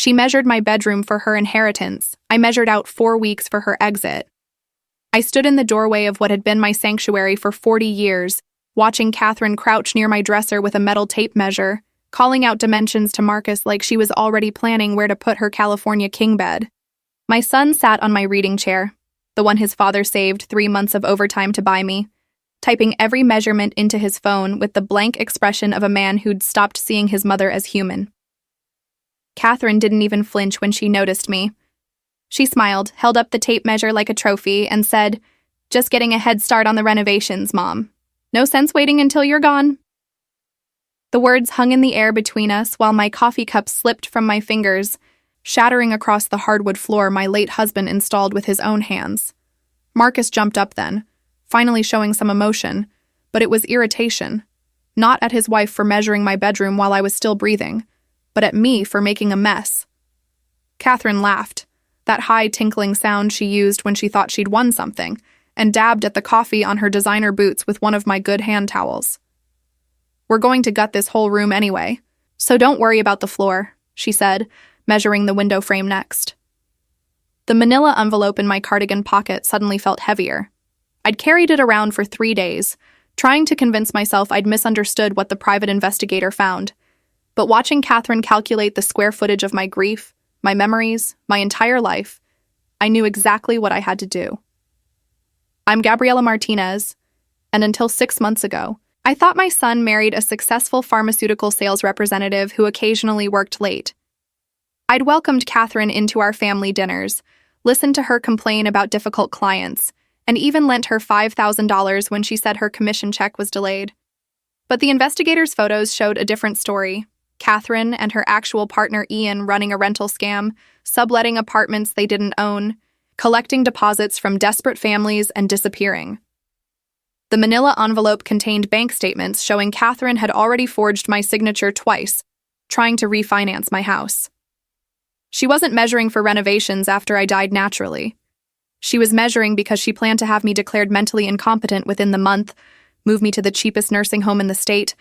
She measured my bedroom for her inheritance. I measured out 4 weeks for her exit. I stood in the doorway of what had been my sanctuary for 40 years, watching Catherine crouch near my dresser with a metal tape measure, calling out dimensions to Marcus like she was already planning where to put her California king bed. My son sat on my reading chair, the one his father saved 3 months of overtime to buy me, typing every measurement into his phone with the blank expression of a man who'd stopped seeing his mother as human. Catherine didn't even flinch when she noticed me. She smiled, held up the tape measure like a trophy, and said, "Just getting a head start on the renovations, Mom. No sense waiting until you're gone." The words hung in the air between us while my coffee cup slipped from my fingers, shattering across the hardwood floor my late husband installed with his own hands. Marcus jumped up then, finally showing some emotion, but it was irritation. Not at his wife for measuring my bedroom while I was still breathing, but at me for making a mess. Catherine laughed, that high tinkling sound she used when she thought she'd won something, and dabbed at the coffee on her designer boots with one of my good hand towels. "We're going to gut this whole room anyway, so don't worry about the floor," she said, measuring the window frame next. The manila envelope in my cardigan pocket suddenly felt heavier. I'd carried it around for 3 days, trying to convince myself I'd misunderstood what the private investigator found. But watching Catherine calculate the square footage of my grief, my memories, my entire life, I knew exactly what I had to do. I'm Gabriela Martinez, and until 6 months ago, I thought my son married a successful pharmaceutical sales representative who occasionally worked late. I'd welcomed Catherine into our family dinners, listened to her complain about difficult clients, and even lent her $5,000 when she said her commission check was delayed. But the investigator's photos showed a different story. Catherine and her actual partner Ian running a rental scam, subletting apartments they didn't own, collecting deposits from desperate families, and disappearing. The manila envelope contained bank statements showing Catherine had already forged my signature twice, trying to refinance my house. She wasn't measuring for renovations after I died naturally. She was measuring because she planned to have me declared mentally incompetent within the month, move me to the cheapest nursing home in the state,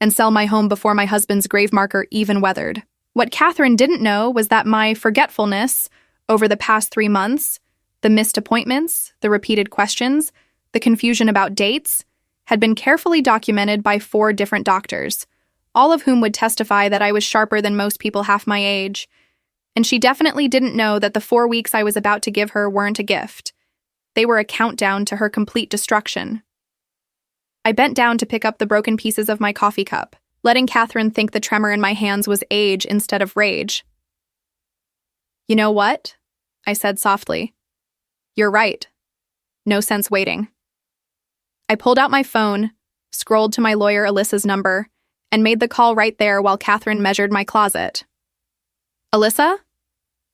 and sell my home before my husband's grave marker even weathered. What Catherine didn't know was that my forgetfulness over the past 3 months, the missed appointments, the repeated questions, the confusion about dates, had been carefully documented by 4 different doctors, all of whom would testify that I was sharper than most people half my age. And she definitely didn't know that the 4 weeks I was about to give her weren't a gift. They were a countdown to her complete destruction. I bent down to pick up the broken pieces of my coffee cup, letting Catherine think the tremor in my hands was age instead of rage. "You know what?" I said softly. "You're right. No sense waiting." I pulled out my phone, scrolled to my lawyer Alyssa's number, and made the call right there while Catherine measured my closet. "Alyssa?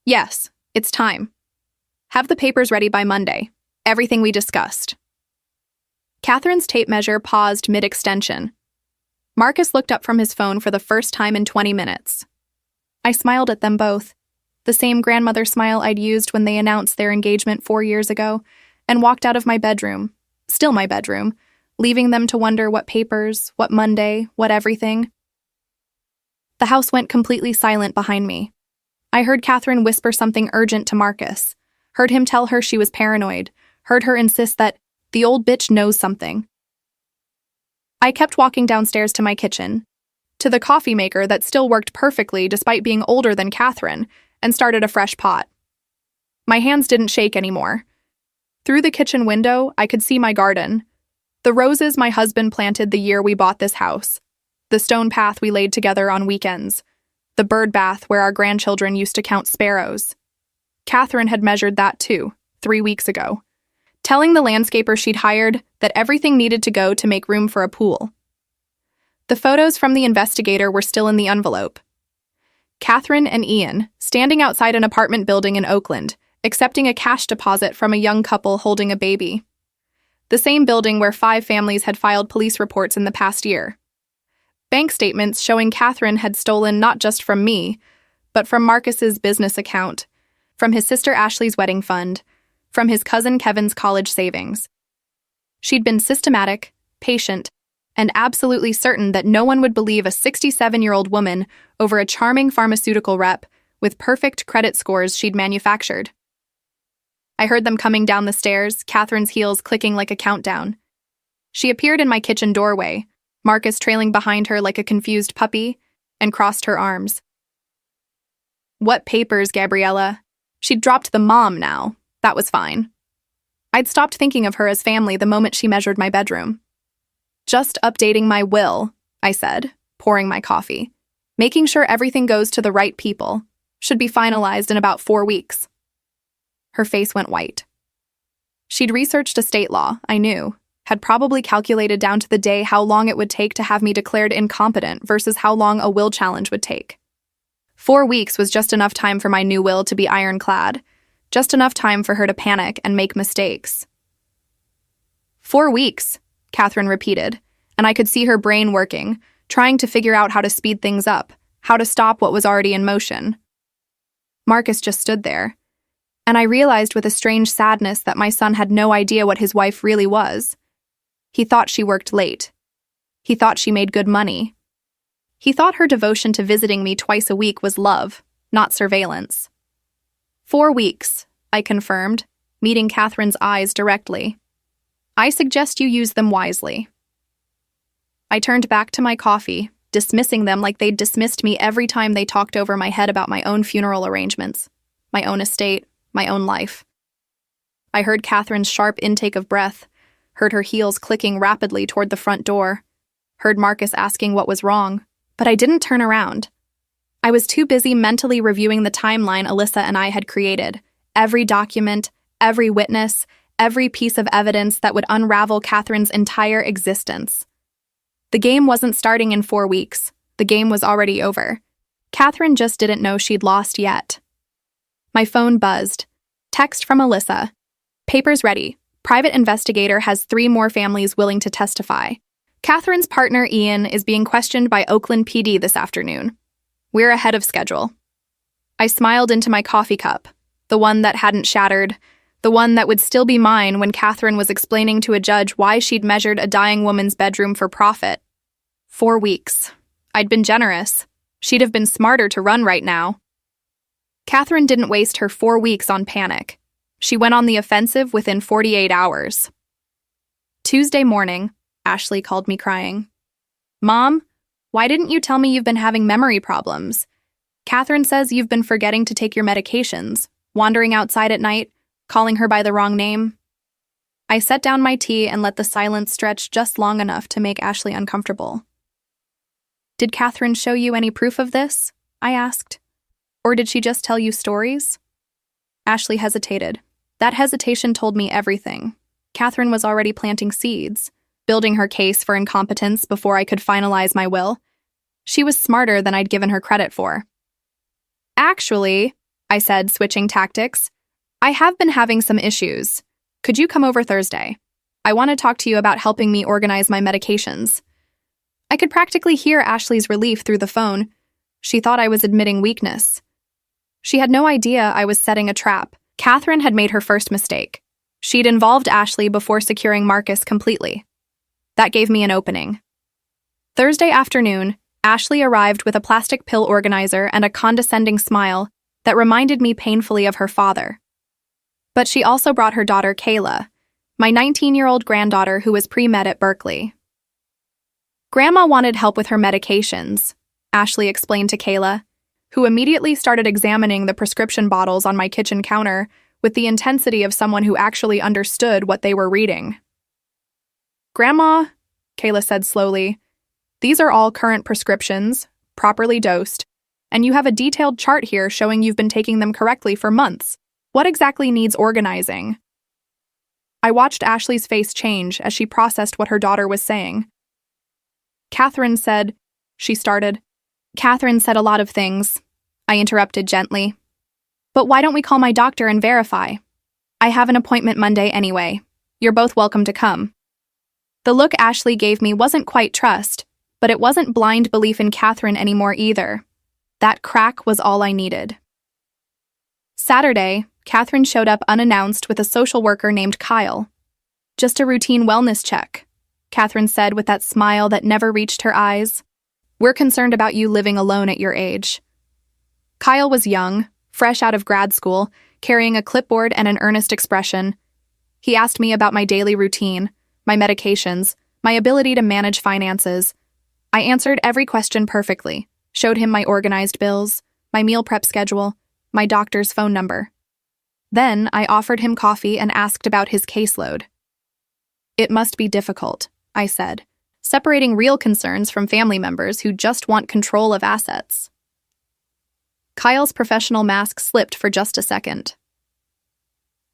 Yes, it's time. Have the papers ready by Monday. Everything we discussed." Catherine's tape measure paused mid-extension. Marcus looked up from his phone for the first time in 20 minutes. I smiled at them both, the same grandmother smile I'd used when they announced their engagement 4 years ago, and walked out of my bedroom, still my bedroom, leaving them to wonder what papers, what Monday, what everything. The house went completely silent behind me. I heard Catherine whisper something urgent to Marcus, heard him tell her she was paranoid, heard her insist that the old bitch knows something. I kept walking downstairs to my kitchen, to the coffee maker that still worked perfectly despite being older than Catherine, and started a fresh pot. My hands didn't shake anymore. Through the kitchen window, I could see my garden, the roses my husband planted the year we bought this house, the stone path we laid together on weekends, the bird bath where our grandchildren used to count sparrows. Catherine had measured that too, 3 weeks ago, telling the landscaper she'd hired that everything needed to go to make room for a pool. The photos from the investigator were still in the envelope. Catherine and Ian, standing outside an apartment building in Oakland, accepting a cash deposit from a young couple holding a baby. The same building where 5 families had filed police reports in the past year. Bank statements showing Catherine had stolen not just from me, but from Marcus's business account, from his sister Ashley's wedding fund, from his cousin Kevin's college savings. She'd been systematic, patient, and absolutely certain that no one would believe a 67-year-old woman over a charming pharmaceutical rep with perfect credit scores she'd manufactured. I heard them coming down the stairs, Catherine's heels clicking like a countdown. She appeared in my kitchen doorway, Marcus trailing behind her like a confused puppy, and crossed her arms. "What papers, Gabriella?" She'd dropped the mom now. That was fine. I'd stopped thinking of her as family the moment she measured my bedroom. "Just updating my will," I said, pouring my coffee. "Making sure everything goes to the right people. Should be finalized in about 4 weeks." Her face went white. She'd researched estate law, I knew, had probably calculated down to the day how long it would take to have me declared incompetent versus how long a will challenge would take. 4 weeks was just enough time for my new will to be ironclad, just enough time for her to panic and make mistakes. 4 weeks, Catherine repeated, and I could see her brain working, trying to figure out how to speed things up, how to stop what was already in motion. Marcus just stood there, and I realized with a strange sadness that my son had no idea what his wife really was. He thought she worked late. He thought she made good money. He thought her devotion to visiting me twice a week was love, not surveillance. 4 weeks, I confirmed, meeting Catherine's eyes directly. "I suggest you use them wisely." I turned back to my coffee, dismissing them like they'd dismissed me every time they talked over my head about my own funeral arrangements, my own estate, my own life. I heard Catherine's sharp intake of breath, heard her heels clicking rapidly toward the front door, heard Marcus asking what was wrong, but I didn't turn around. I was too busy mentally reviewing the timeline Alyssa and I had created, every document, every witness, every piece of evidence that would unravel Catherine's entire existence. The game wasn't starting in 4 weeks. The game was already over. Catherine just didn't know she'd lost yet. My phone buzzed. Text from Alyssa. "Papers ready. Private investigator has 3 more families willing to testify. Catherine's partner, Ian, is being questioned by Oakland PD this afternoon. We're ahead of schedule." I smiled into my coffee cup, the one that hadn't shattered, the one that would still be mine when Catherine was explaining to a judge why she'd measured a dying woman's bedroom for profit. 4 weeks. I'd been generous. She'd have been smarter to run right now. Catherine didn't waste her 4 weeks on panic. She went on the offensive within 48 hours. Tuesday morning, Ashley called me crying. "Mom, why didn't you tell me you've been having memory problems? Catherine says you've been forgetting to take your medications, wandering outside at night, calling her by the wrong name." I set down my tea and let the silence stretch just long enough to make Ashley uncomfortable. "Did Catherine show you any proof of this?" I asked. "Or did she just tell you stories?" Ashley hesitated. That hesitation told me everything. Catherine was already planting seeds, building her case for incompetence before I could finalize my will. She was smarter than I'd given her credit for. "Actually," I said, switching tactics, "I have been having some issues. Could you come over Thursday? I want to talk to you about helping me organize my medications." I could practically hear Ashley's relief through the phone. She thought I was admitting weakness. She had no idea I was setting a trap. Catherine had made her first mistake. She'd involved Ashley before securing Marcus completely. That gave me an opening. Thursday afternoon, Ashley arrived with a plastic pill organizer and a condescending smile that reminded me painfully of her father. But she also brought her daughter Kayla, my 19-year-old granddaughter who was pre-med at Berkeley. "Grandma wanted help with her medications," Ashley explained to Kayla, who immediately started examining the prescription bottles on my kitchen counter with the intensity of someone who actually understood what they were reading. "Grandma," Kayla said slowly, "these are all current prescriptions, properly dosed, and you have a detailed chart here showing you've been taking them correctly for months. What exactly needs organizing?" I watched Ashley's face change as she processed what her daughter was saying. "Catherine said," she started. "Catherine said a lot of things," I interrupted gently. "But why don't we call my doctor and verify? I have an appointment Monday anyway. You're both welcome to come." The look Ashley gave me wasn't quite trust, but it wasn't blind belief in Catherine anymore either. That crack was all I needed. Saturday, Catherine showed up unannounced with a social worker named Kyle. "Just a routine wellness check," Catherine said with that smile that never reached her eyes. "We're concerned about you living alone at your age." Kyle was young, fresh out of grad school, carrying a clipboard and an earnest expression. He asked me about my daily routine, my medications, my ability to manage finances. I answered every question perfectly, showed him my organized bills, my meal prep schedule, my doctor's phone number. Then I offered him coffee and asked about his caseload. It must be difficult, I said, separating real concerns from family members who just want control of assets. Kyle's professional mask slipped for just a second.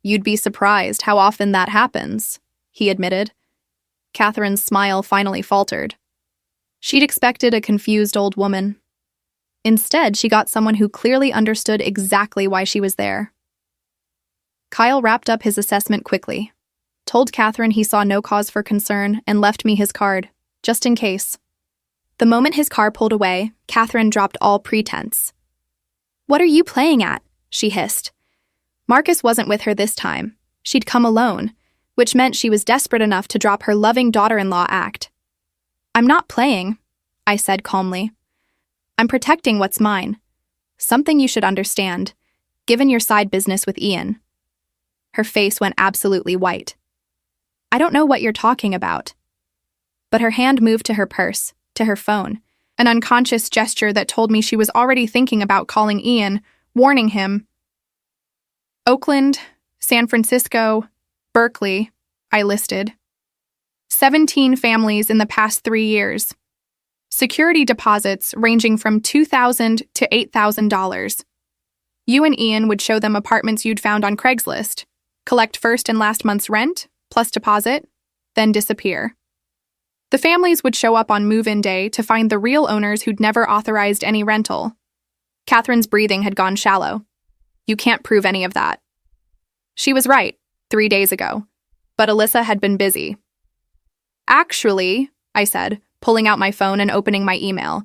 You'd be surprised how often that happens, he admitted. Catherine's smile finally faltered. She'd expected a confused old woman. Instead, she got someone who clearly understood exactly why she was there. Kyle wrapped up his assessment quickly, told Catherine he saw no cause for concern, and left me his card, just in case. The moment his car pulled away, Catherine dropped all pretense. "What are you playing at?" she hissed. Marcus wasn't with her this time. She'd come alone, which meant she was desperate enough to drop her loving daughter-in-law act. "I'm not playing," I said calmly. "I'm protecting what's mine. Something you should understand, given your side business with Ian." Her face went absolutely white. "I don't know what you're talking about." But her hand moved to her purse, to her phone, an unconscious gesture that told me she was already thinking about calling Ian, warning him. Oakland, San Francisco, Berkeley, I listed. 17 families in the past 3 years. Security deposits ranging from $2,000 to $8,000. You and Ian would show them apartments you'd found on Craigslist, collect first and last month's rent, plus deposit, then disappear. The families would show up on move-in day to find the real owners who'd never authorized any rental. Catherine's breathing had gone shallow. You can't prove any of that. She was right, 3 days ago, but Alyssa had been busy. Actually, I said, pulling out my phone and opening my email,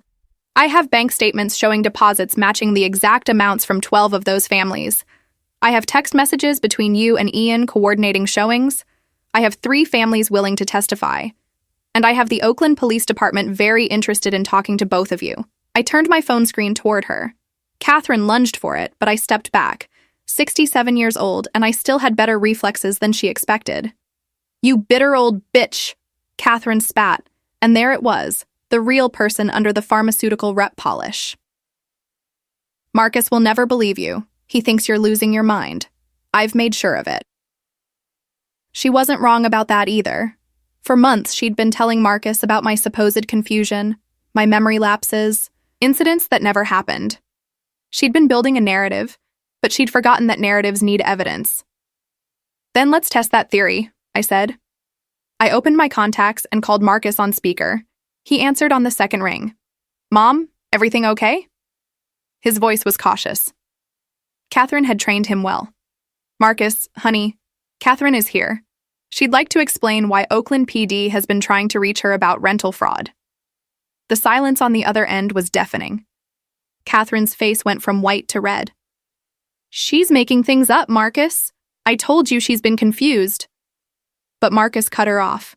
I have bank statements showing deposits matching the exact amounts from 12 of those families. I have text messages between you and Ian coordinating showings. I have 3 families willing to testify. And I have the Oakland Police Department very interested in talking to both of you. I turned my phone screen toward her. Catherine lunged for it, but I stepped back. 67 years old, and I still had better reflexes than she expected. "You bitter old bitch," Catherine spat, and there it was, the real person under the pharmaceutical rep polish. "Marcus will never believe you. He thinks you're losing your mind. I've made sure of it." She wasn't wrong about that either. For months, she'd been telling Marcus about my supposed confusion, my memory lapses, incidents that never happened. She'd been building a narrative, but she'd forgotten that narratives need evidence. "Then let's test that theory," I said. I opened my contacts and called Marcus on speaker. He answered on the second ring. "Mom, everything okay?" His voice was cautious. Catherine had trained him well. "Marcus, honey, Catherine is here. She'd like to explain why Oakland PD has been trying to reach her about rental fraud." The silence on the other end was deafening. Catherine's face went from white to red. "She's making things up, Marcus. I told you she's been confused." But Marcus cut her off.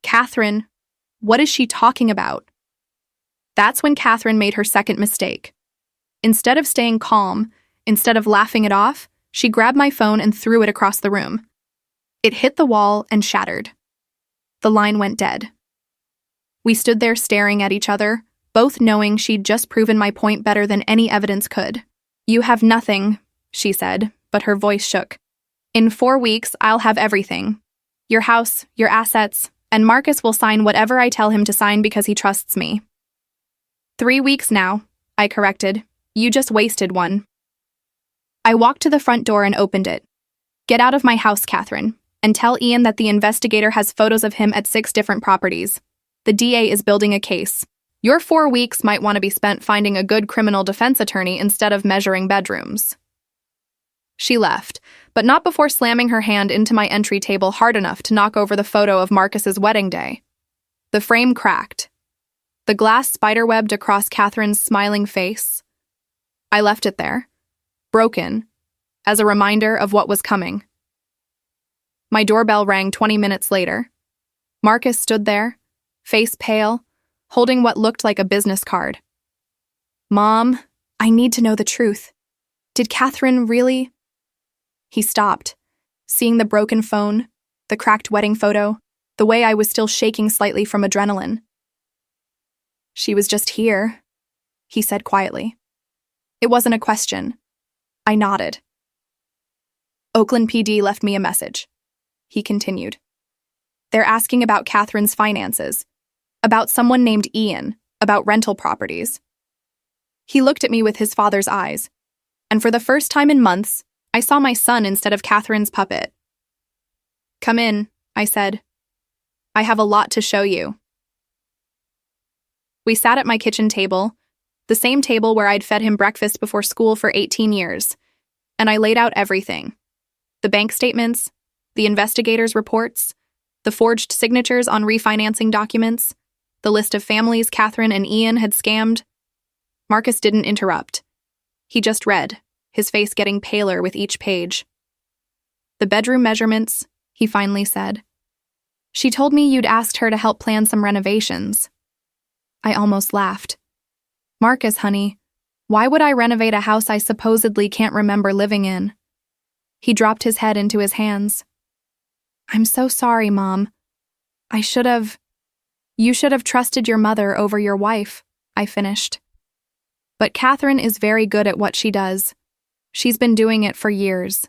"Catherine, what is she talking about?" That's when Catherine made her second mistake. Instead of staying calm, instead of laughing it off, she grabbed my phone and threw it across the room. It hit the wall and shattered. The line went dead. We stood there staring at each other, both knowing she'd just proven my point better than any evidence could. "You have nothing," she said, but her voice shook. "In 4 weeks, I'll have everything. Your house, your assets, and Marcus will sign whatever I tell him to sign because he trusts me." 3 weeks now, I corrected. You just wasted one. I walked to the front door and opened it. "Get out of my house, Catherine, and tell Ian that the investigator has photos of him at 6 different properties. The DA is building a case. Your 4 weeks might want to be spent finding a good criminal defense attorney instead of measuring bedrooms." She left, but not before slamming her hand into my entry table hard enough to knock over the photo of Marcus's wedding day. The frame cracked. The glass spiderwebbed across Catherine's smiling face. I left it there, broken, as a reminder of what was coming. My doorbell rang 20 minutes later. Marcus stood there, face pale, holding what looked like a business card. "Mom, I need to know the truth. Did Catherine really? He stopped, seeing the broken phone, the cracked wedding photo, the way I was still shaking slightly from adrenaline. She was just here, he said quietly. It wasn't a question. I nodded. Oakland PD left me a message, he continued. They're asking about Catherine's finances, about someone named Ian, about rental properties. He looked at me with his father's eyes, and for the first time in months, I saw my son instead of Catherine's puppet. Come in, I said. I have a lot to show you. We sat at my kitchen table, the same table where I'd fed him breakfast before school for 18 years, and I laid out everything. The bank statements, the investigators' reports, the forged signatures on refinancing documents, the list of families Catherine and Ian had scammed. Marcus didn't interrupt. He just read, his face getting paler with each page. The bedroom measurements, he finally said. She told me you'd asked her to help plan some renovations. I almost laughed. Marcus, honey, why would I renovate a house I supposedly can't remember living in? He dropped his head into his hands. I'm so sorry, Mom. You should have trusted your mother over your wife, I finished. But Catherine is very good at what she does. She's been doing it for years.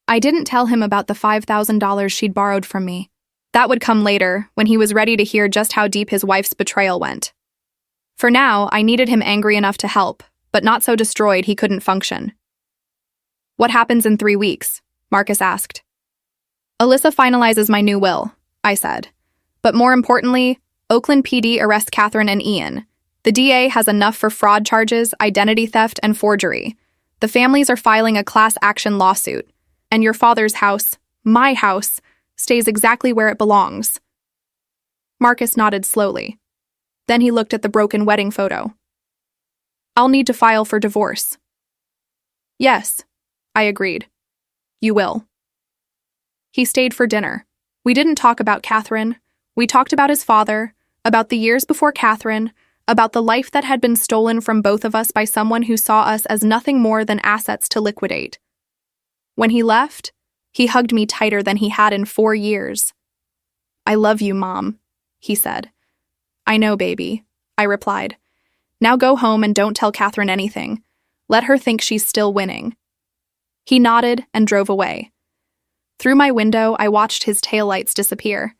I didn't tell him about the $5,000 she'd borrowed from me. That would come later, when he was ready to hear just how deep his wife's betrayal went. For now, I needed him angry enough to help, but not so destroyed he couldn't function. What happens in 3 weeks? Marcus asked. Alyssa finalizes my new will, I said. But more importantly, Oakland PD arrests Catherine and Ian. The DA has enough for fraud charges, identity theft, and forgery. The families are filing a class action lawsuit. And your father's house, my house, stays exactly where it belongs. Marcus nodded slowly. Then he looked at the broken wedding photo. I'll need to file for divorce. Yes, I agreed. You will. He stayed for dinner. We didn't talk about Catherine. We talked about his father, about the years before Catherine, about the life that had been stolen from both of us by someone who saw us as nothing more than assets to liquidate. When he left, he hugged me tighter than he had in 4 years. I love you, Mom, he said. I know, baby, I replied. Now go home and don't tell Catherine anything. Let her think she's still winning. He nodded and drove away. Through my window, I watched his taillights disappear.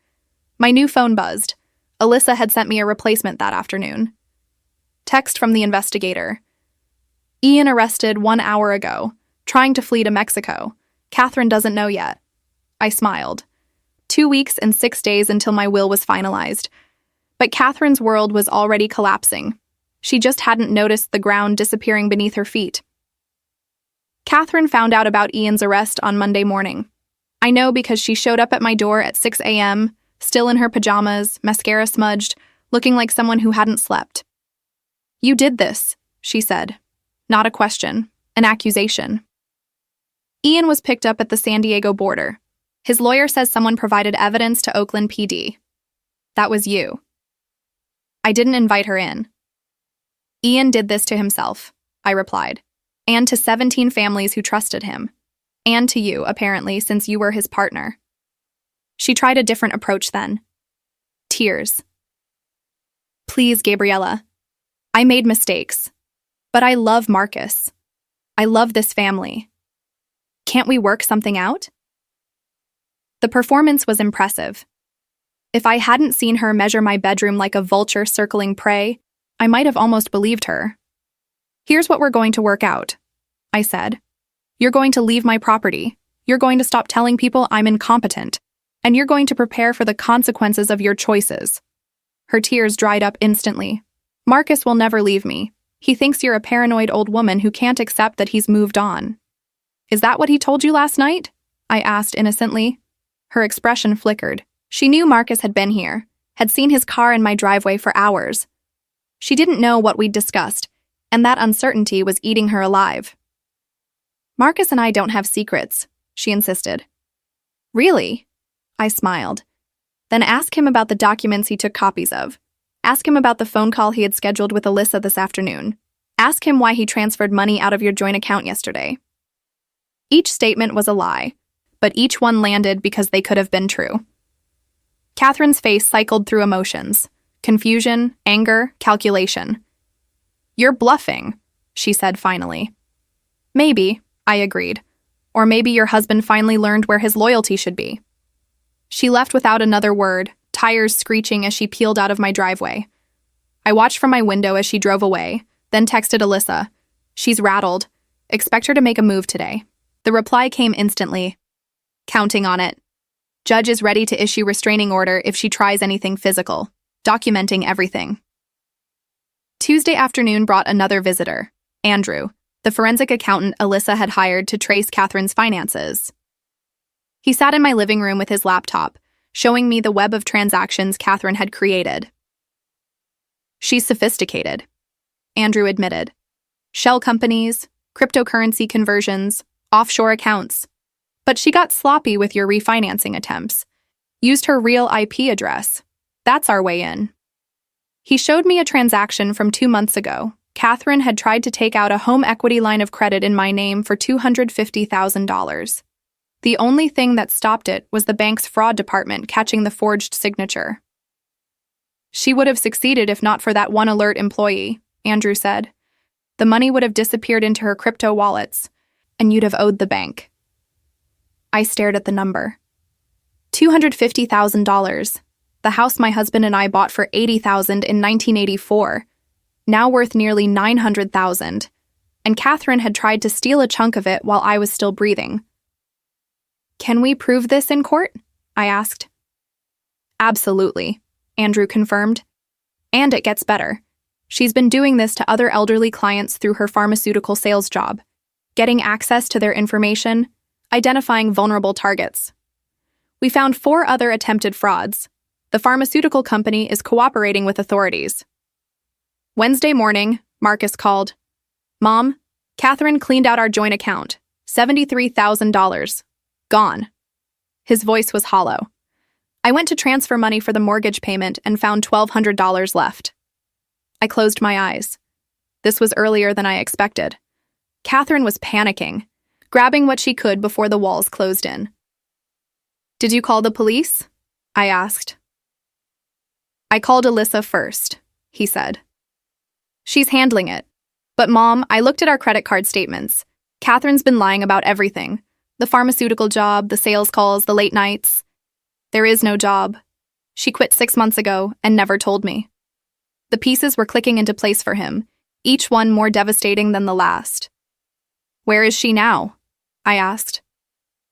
My new phone buzzed. Alyssa had sent me a replacement that afternoon. Text from the investigator. Ian arrested 1 hour ago, trying to flee to Mexico. Catherine doesn't know yet. I smiled. 2 weeks and 6 days until my will was finalized. But Catherine's world was already collapsing. She just hadn't noticed the ground disappearing beneath her feet. Catherine found out about Ian's arrest on Monday morning. I know because she showed up at my door at 6 a.m., still in her pajamas, mascara smudged, looking like someone who hadn't slept. You did this, she said. Not a question, an accusation. Ian was picked up at the San Diego border. His lawyer says someone provided evidence to Oakland PD. That was you. I didn't invite her in. Ian did this to himself, I replied, and to 17 families who trusted him. And to you, apparently, since you were his partner. She tried a different approach then. Tears. Please, Gabriella. I made mistakes. But I love Marcus. I love this family. Can't we work something out? The performance was impressive. If I hadn't seen her measure my bedroom like a vulture circling prey, I might have almost believed her. Here's what we're going to work out, I said. You're going to leave my property. You're going to stop telling people I'm incompetent. And you're going to prepare for the consequences of your choices. Her tears dried up instantly. Marcus will never leave me. He thinks you're a paranoid old woman who can't accept that he's moved on. Is that what he told you last night? I asked innocently. Her expression flickered. She knew Marcus had been here, had seen his car in my driveway for hours. She didn't know what we'd discussed, and that uncertainty was eating her alive. Marcus and I don't have secrets, she insisted. Really? I smiled. Then ask him about the documents he took copies of. Ask him about the phone call he had scheduled with Alyssa this afternoon. Ask him why he transferred money out of your joint account yesterday. Each statement was a lie, but each one landed because they could have been true. Catherine's face cycled through emotions: confusion, anger, calculation. "You're bluffing," she said finally. "Maybe," I agreed. "Or maybe your husband finally learned where his loyalty should be." She left without another word, tires screeching as she peeled out of my driveway. I watched from my window as she drove away, then texted Alyssa. "She's rattled. Expect her to make a move today." The reply came instantly. "Counting on it. Judge is ready to issue restraining order if she tries anything physical, documenting everything." Tuesday afternoon brought another visitor, Andrew, the forensic accountant Alyssa had hired to trace Catherine's finances. He sat in my living room with his laptop, showing me the web of transactions Catherine had created. "She's sophisticated," Andrew admitted. "Shell companies, cryptocurrency conversions, offshore accounts. But she got sloppy with your refinancing attempts. Used her real IP address. That's our way in." He showed me a transaction from 2 months ago. Catherine had tried to take out a home equity line of credit in my name for $250,000. The only thing that stopped it was the bank's fraud department catching the forged signature. "She would have succeeded if not for that one alert employee," Andrew said. "The money would have disappeared into her crypto wallets, and you'd have owed the bank." I stared at the number. $250,000. The house my husband and I bought for $80,000 in 1984, now worth nearly $900,000, and Catherine had tried to steal a chunk of it while I was still breathing. "Can we prove this in court?" I asked. "Absolutely," Andrew confirmed. "And it gets better. She's been doing this to other elderly clients through her pharmaceutical sales job, getting access to their information, identifying vulnerable targets. We found 4 other attempted frauds. The pharmaceutical company is cooperating with authorities." Wednesday morning, Marcus called. "Mom, Catherine cleaned out our joint account. $73,000. Gone." His voice was hollow. I went to transfer money for the mortgage payment and found $1,200 left. I closed my eyes. This was earlier than I expected. Catherine was panicking, grabbing what she could before the walls closed in. "Did you call the police?" I asked. "I called Alyssa first," he said. "She's handling it. But Mom, I looked at our credit card statements. Catherine's been lying about everything. The pharmaceutical job, the sales calls, the late nights. There is no job. She quit 6 months ago and never told me." The pieces were clicking into place for him, each one more devastating than the last. "Where is she now?" I asked.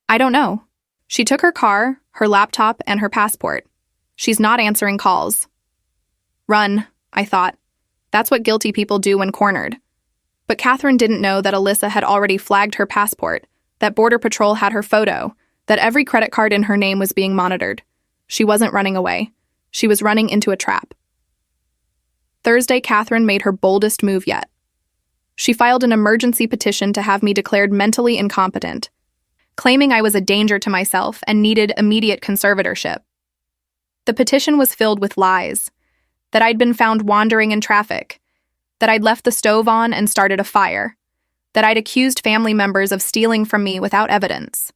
"I don't know. She took her car, her laptop, and her passport. She's not answering calls." Run, I thought. That's what guilty people do when cornered. But Catherine didn't know that Alyssa had already flagged her passport, that Border Patrol had her photo, that every credit card in her name was being monitored. She wasn't running away. She was running into a trap. Thursday, Catherine made her boldest move yet. She filed an emergency petition to have me declared mentally incompetent, claiming I was a danger to myself and needed immediate conservatorship. The petition was filled with lies: that I'd been found wandering in traffic, that I'd left the stove on and started a fire, that I'd accused family members of stealing from me without evidence.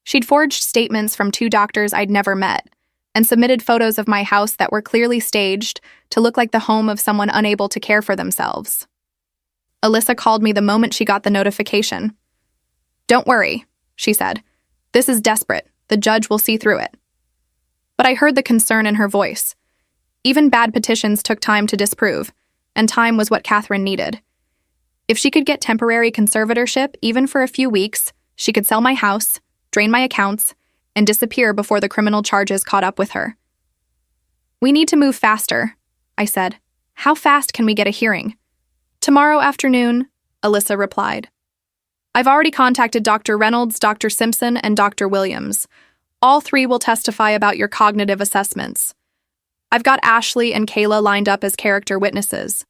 She'd forged statements from 2 doctors I'd never met, and submitted photos of my house that were clearly staged to look like the home of someone unable to care for themselves. Alyssa called me the moment she got the notification. "Don't worry," she said. "This is desperate. The judge will see through it." But I heard the concern in her voice. Even bad petitions took time to disprove, and time was what Catherine needed. If she could get temporary conservatorship, even for a few weeks, she could sell my house, drain my accounts, and disappear before the criminal charges caught up with her. "We need to move faster," I said. "How fast can we get a hearing?" "Tomorrow afternoon," Alyssa replied. "I've already contacted Dr. Reynolds, Dr. Simpson, and Dr. Williams. All 3 will testify about your cognitive assessments. I've got Ashley and Kayla lined up as character witnesses.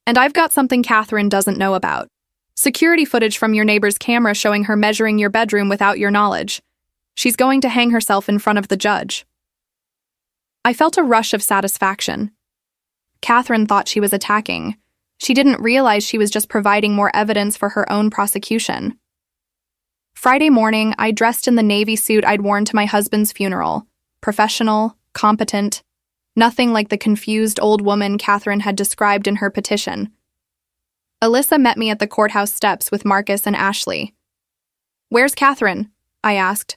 And I've got something Catherine doesn't know about. Security footage from your neighbor's camera showing her measuring your bedroom without your knowledge. She's going to hang herself in front of the judge." I felt a rush of satisfaction. Catherine thought she was attacking. She didn't realize she was just providing more evidence for her own prosecution. Friday morning, I dressed in the navy suit I'd worn to my husband's funeral. Professional, competent, nothing like the confused old woman Catherine had described in her petition. Alyssa met me at the courthouse steps with Marcus and Ashley. "Where's Catherine?" I asked.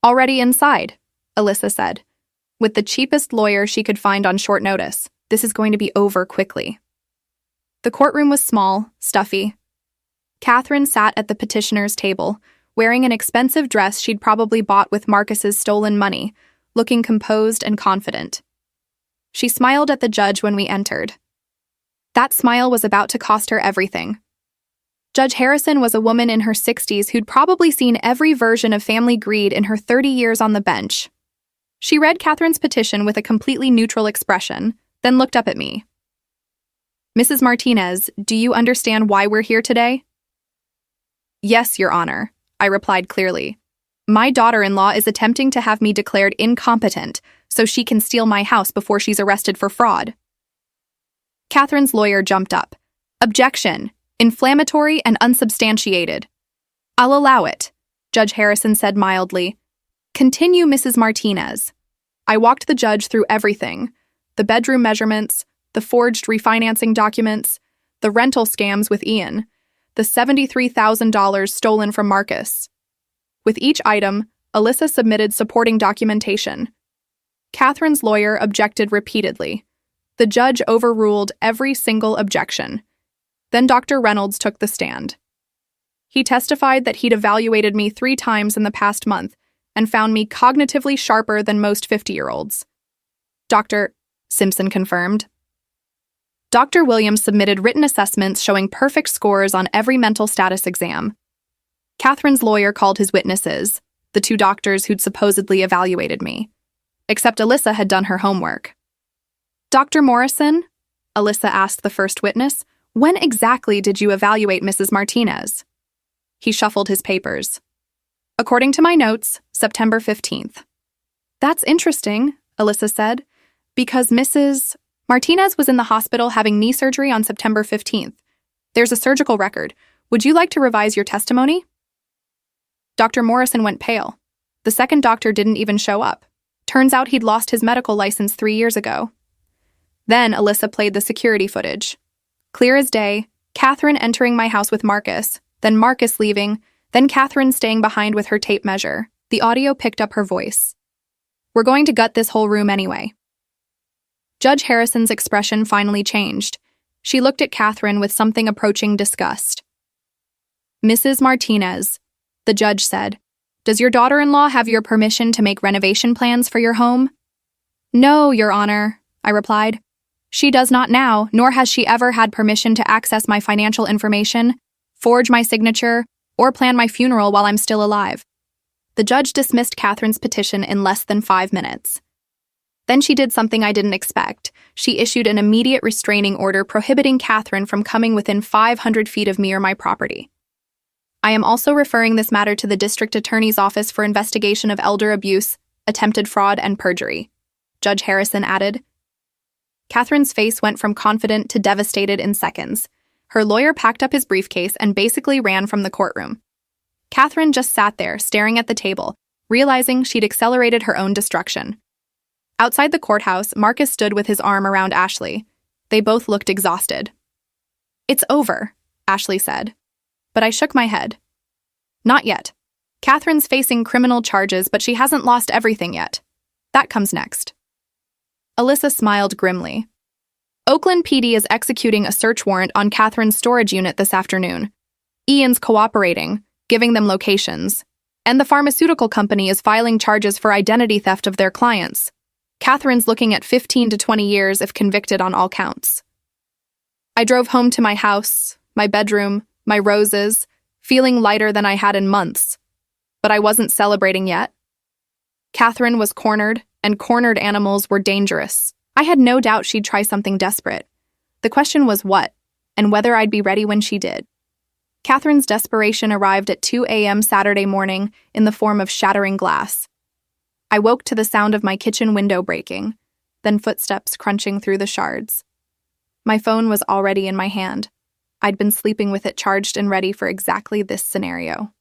"Already inside," Alyssa said. "With the cheapest lawyer she could find on short notice. This is going to be over quickly." The courtroom was small, stuffy. Catherine sat at the petitioner's table, wearing an expensive dress she'd probably bought with Marcus's stolen money, looking composed and confident. She smiled at the judge when we entered. That smile was about to cost her everything. Judge Harrison was a woman in her 60s who'd probably seen every version of family greed in her 30 years on the bench. She read Catherine's petition with a completely neutral expression, then looked up at me. "Mrs. Martinez, do you understand why we're here today?" "Yes, Your Honor," I replied clearly. "My daughter-in-law is attempting to have me declared incompetent so she can steal my house before she's arrested for fraud." Catherine's lawyer jumped up. "Objection! Inflammatory and unsubstantiated." "I'll allow it," Judge Harrison said mildly. "Continue, Mrs. Martinez." I walked the judge through everything: the bedroom measurements, the forged refinancing documents, the rental scams with Ian, the $73,000 stolen from Marcus. With each item, Alyssa submitted supporting documentation. Catherine's lawyer objected repeatedly. The judge overruled every single objection. Then Dr. Reynolds took the stand. He testified that he'd evaluated me 3 times in the past month and found me cognitively sharper than most 50-year-olds. Dr. Simpson confirmed. Dr. Williams submitted written assessments showing perfect scores on every mental status exam. Catherine's lawyer called his witnesses, the 2 doctors who'd supposedly evaluated me. Except Alyssa had done her homework. "Dr. Morrison," Alyssa asked the first witness, "when exactly did you evaluate Mrs. Martinez?" He shuffled his papers. "According to my notes, September 15th. "That's interesting," Alyssa said, "because Mrs. Martinez was in the hospital having knee surgery on September 15th. There's a surgical record. Would you like to revise your testimony?" Dr. Morrison went pale. The second doctor didn't even show up. Turns out he'd lost his medical license 3 years ago. Then Alyssa played the security footage. Clear as day, Catherine entering my house with Marcus, then Marcus leaving, then Catherine staying behind with her tape measure. The audio picked up her voice. "We're going to gut this whole room anyway." Judge Harrison's expression finally changed. She looked at Catherine with something approaching disgust. "Mrs. Martinez," the judge said, "does your daughter-in-law have your permission to make renovation plans for your home?" "No, Your Honor," I replied. "She does not now, nor has she ever had permission to access my financial information, forge my signature, or plan my funeral while I'm still alive." The judge dismissed Catherine's petition in less than 5 minutes. Then she did something I didn't expect. She issued an immediate restraining order prohibiting Catherine from coming within 500 feet of me or my property. "I am also referring this matter to the district attorney's office for investigation of elder abuse, attempted fraud, and perjury," Judge Harrison added. Catherine's face went from confident to devastated in seconds. Her lawyer packed up his briefcase and basically ran from the courtroom. Catherine just sat there, staring at the table, realizing she'd accelerated her own destruction. Outside the courthouse, Marcus stood with his arm around Ashley. They both looked exhausted. "It's over," Ashley said. But I shook my head. "Not yet. Catherine's facing criminal charges, but she hasn't lost everything yet. That comes next." Alyssa smiled grimly. "Oakland PD is executing a search warrant on Catherine's storage unit this afternoon. Ian's cooperating, giving them locations. And the pharmaceutical company is filing charges for identity theft of their clients. Catherine's looking at 15 to 20 years if convicted on all counts." I drove home to my house, my bedroom, my roses, feeling lighter than I had in months. But I wasn't celebrating yet. Catherine was cornered, and cornered animals were dangerous. I had no doubt she'd try something desperate. The question was what, and whether I'd be ready when she did. Catherine's desperation arrived at 2 a.m. Saturday morning in the form of shattering glass. I woke to the sound of my kitchen window breaking, then footsteps crunching through the shards. My phone was already in my hand. I'd been sleeping with it charged and ready for exactly this scenario.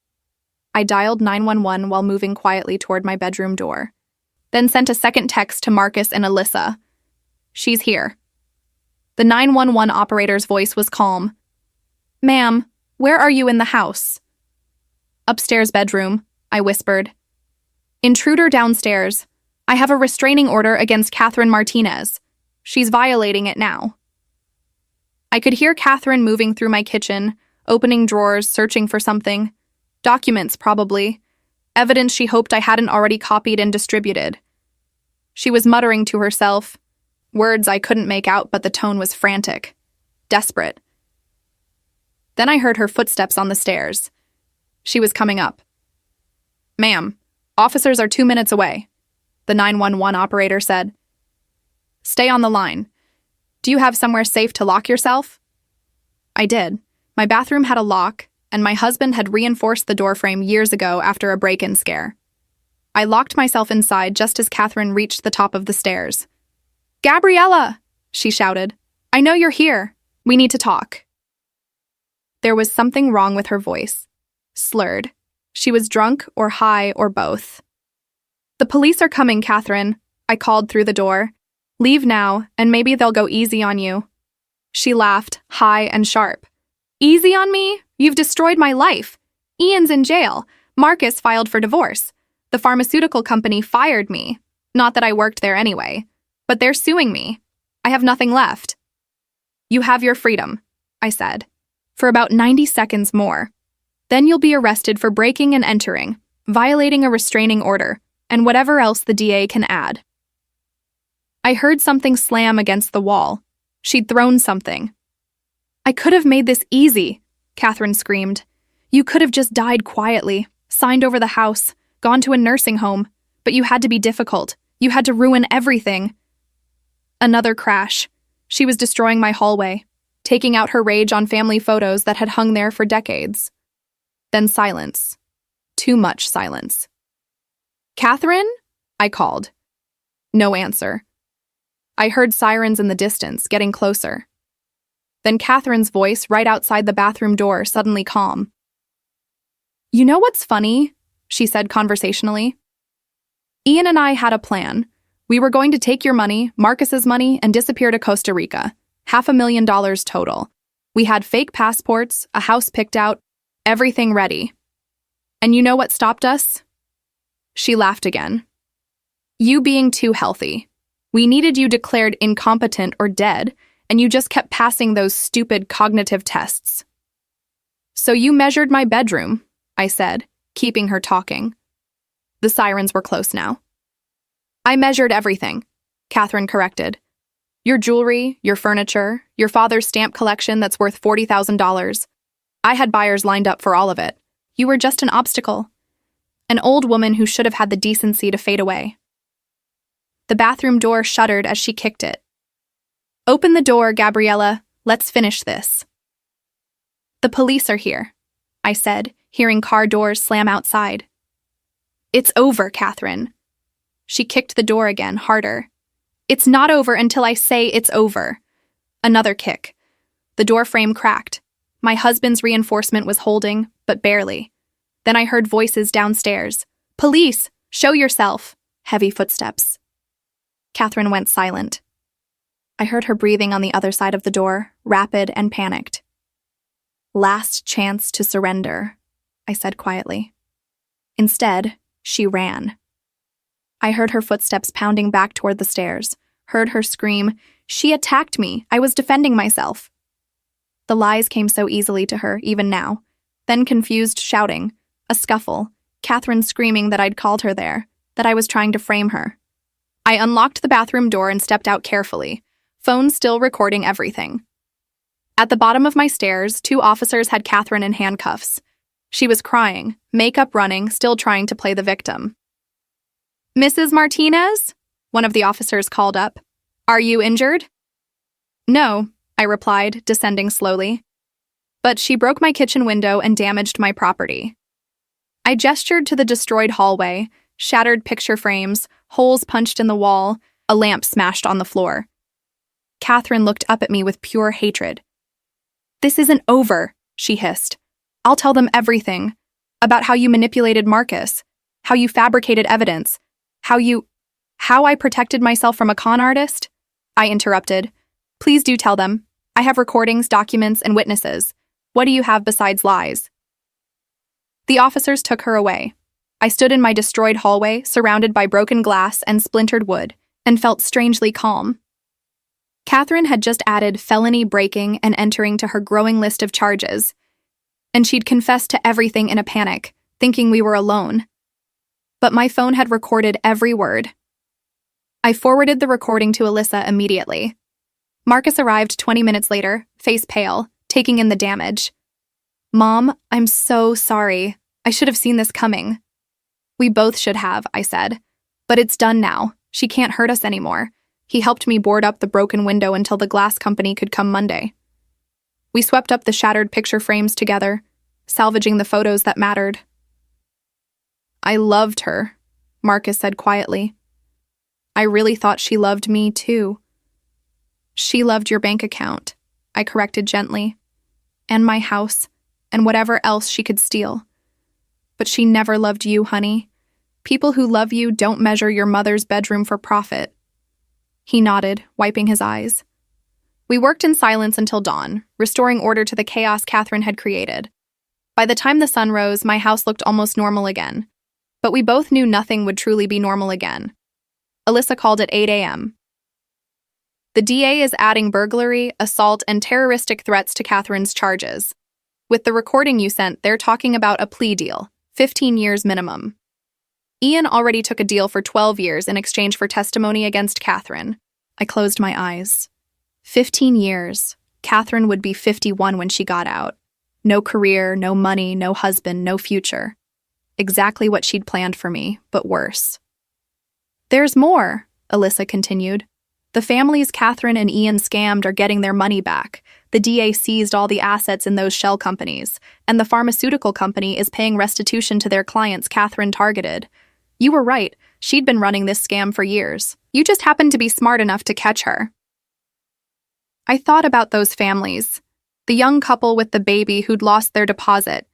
I dialed 911 while moving quietly toward my bedroom door, then sent a second text to Marcus and Alyssa. "She's here." The 911 operator's voice was calm. "Ma'am, where are you in the house?" "Upstairs bedroom," I whispered. "Intruder downstairs. I have a restraining order against Catherine Martinez. She's violating it now." I could hear Catherine moving through my kitchen, opening drawers, searching for something. Documents, probably. Evidence she hoped I hadn't already copied and distributed. She was muttering to herself. Words I couldn't make out, but the tone was frantic. Desperate. Then I heard her footsteps on the stairs. She was coming up. "Ma'am, officers are 2 minutes away," the 911 operator said. "Stay on the line. Do you have somewhere safe to lock yourself?" I did. My bathroom had a lock, and my husband had reinforced the doorframe years ago after a break-in scare. I locked myself inside just as Catherine reached the top of the stairs. "Gabriella!" she shouted. "I know you're here. We need to talk." There was something wrong with her voice. Slurred. She was drunk or high or both. "The police are coming, Catherine," I called through the door. "Leave now, and maybe they'll go easy on you." She laughed, high and sharp. "Easy on me? You've destroyed my life. Ian's in jail. Marcus filed for divorce. The pharmaceutical company fired me. Not that I worked there anyway. But they're suing me. I have nothing left." "You have your freedom," I said, "for about 90 seconds more. Then you'll be arrested for breaking and entering, violating a restraining order, and whatever else the DA can add." I heard something slam against the wall. She'd thrown something. "I could have made this easy," Catherine screamed. "You could have just died quietly, signed over the house, gone to a nursing home, but you had to be difficult. You had to ruin everything." Another crash. She was destroying my hallway, taking out her rage on family photos that had hung there for decades. Then silence. Too much silence. "Catherine?" I called. No answer. I heard sirens in the distance, getting closer. Then Catherine's voice right outside the bathroom door, suddenly calm. "You know what's funny?" she said conversationally. "Ian and I had a plan. We were going to take your money, Marcus's money, and disappear to Costa Rica. $500,000 total. We had fake passports, a house picked out, everything ready. And you know what stopped us?" She laughed again. "You being too healthy. We needed you declared incompetent or dead, and you just kept passing those stupid cognitive tests." "So you measured my bedroom," I said, keeping her talking. The sirens were close now. "I measured everything," Catherine corrected. "Your jewelry, your furniture, your father's stamp collection that's worth $40,000. I had buyers lined up for all of it. You were just an obstacle. An old woman who should have had the decency to fade away." The bathroom door shuddered as she kicked it. "Open the door, Gabriella. Let's finish this." "The police are here," I said, hearing car doors slam outside. "It's over, Catherine." She kicked the door again, harder. "It's not over until I say it's over." Another kick. The door frame cracked. My husband's reinforcement was holding, but barely. Then I heard voices downstairs. "Police! Show yourself!" Heavy footsteps. Catherine went silent. I heard her breathing on the other side of the door, rapid and panicked. "Last chance to surrender," I said quietly. Instead, she ran. I heard her footsteps pounding back toward the stairs, heard her scream, "She attacked me. I was defending myself." The lies came so easily to her, even now. Then confused shouting, a scuffle, Catherine screaming that I'd called her there, that I was trying to frame her. I unlocked the bathroom door and stepped out carefully, phone still recording everything. At the bottom of my stairs, 2 officers had Catherine in handcuffs. She was crying, makeup running, still trying to play the victim. "Mrs. Martinez?" one of the officers called up. "Are you injured?" "No," I replied, descending slowly. "But she broke my kitchen window and damaged my property." I gestured to the destroyed hallway, shattered picture frames, holes punched in the wall, a lamp smashed on the floor. Catherine looked up at me with pure hatred. "This isn't over," she hissed. "I'll tell them everything. About how you manipulated Marcus, how you fabricated evidence, how I protected myself from a con artist?" I interrupted. "Please do tell them. I have recordings, documents, and witnesses. What do you have besides lies?" The officers took her away. I stood in my destroyed hallway, surrounded by broken glass and splintered wood, and felt strangely calm. Catherine had just added felony breaking and entering to her growing list of charges, and she'd confessed to everything in a panic, thinking we were alone. But my phone had recorded every word. I forwarded the recording to Alyssa immediately. Marcus arrived 20 minutes later, face pale, taking in the damage. "Mom, I'm so sorry. I should have seen this coming." "We both should have," I said. "But it's done now. She can't hurt us anymore. He helped me board up the broken window until the glass company could come Monday." We swept up the shattered picture frames together, salvaging the photos that mattered. "I loved her," Marcus said quietly. "I really thought she loved me, too." "She loved your bank account," I corrected gently, "and my house, and whatever else she could steal. But she never loved you, honey. People who love you don't measure your mother's bedroom for profit." He nodded, wiping his eyes. We worked in silence until dawn, restoring order to the chaos Catherine had created. By the time the sun rose, my house looked almost normal again. But we both knew nothing would truly be normal again. Alyssa called at 8 a.m. "The DA is adding burglary, assault, and terroristic threats to Catherine's charges. With the recording you sent, they're talking about a plea deal, 15 years minimum. Ian already took a deal for 12 years in exchange for testimony against Catherine." I closed my eyes. 15 years. Catherine would be 51 when she got out. No career, no money, no husband, no future. Exactly what she'd planned for me, but worse. "There's more," Alyssa continued. "The families Catherine and Ian scammed are getting their money back. The DA seized all the assets in those shell companies, and the pharmaceutical company is paying restitution to their clients Catherine targeted. You were right, she'd been running this scam for years. You just happened to be smart enough to catch her." I thought about those families. The young couple with the baby who'd lost their deposit.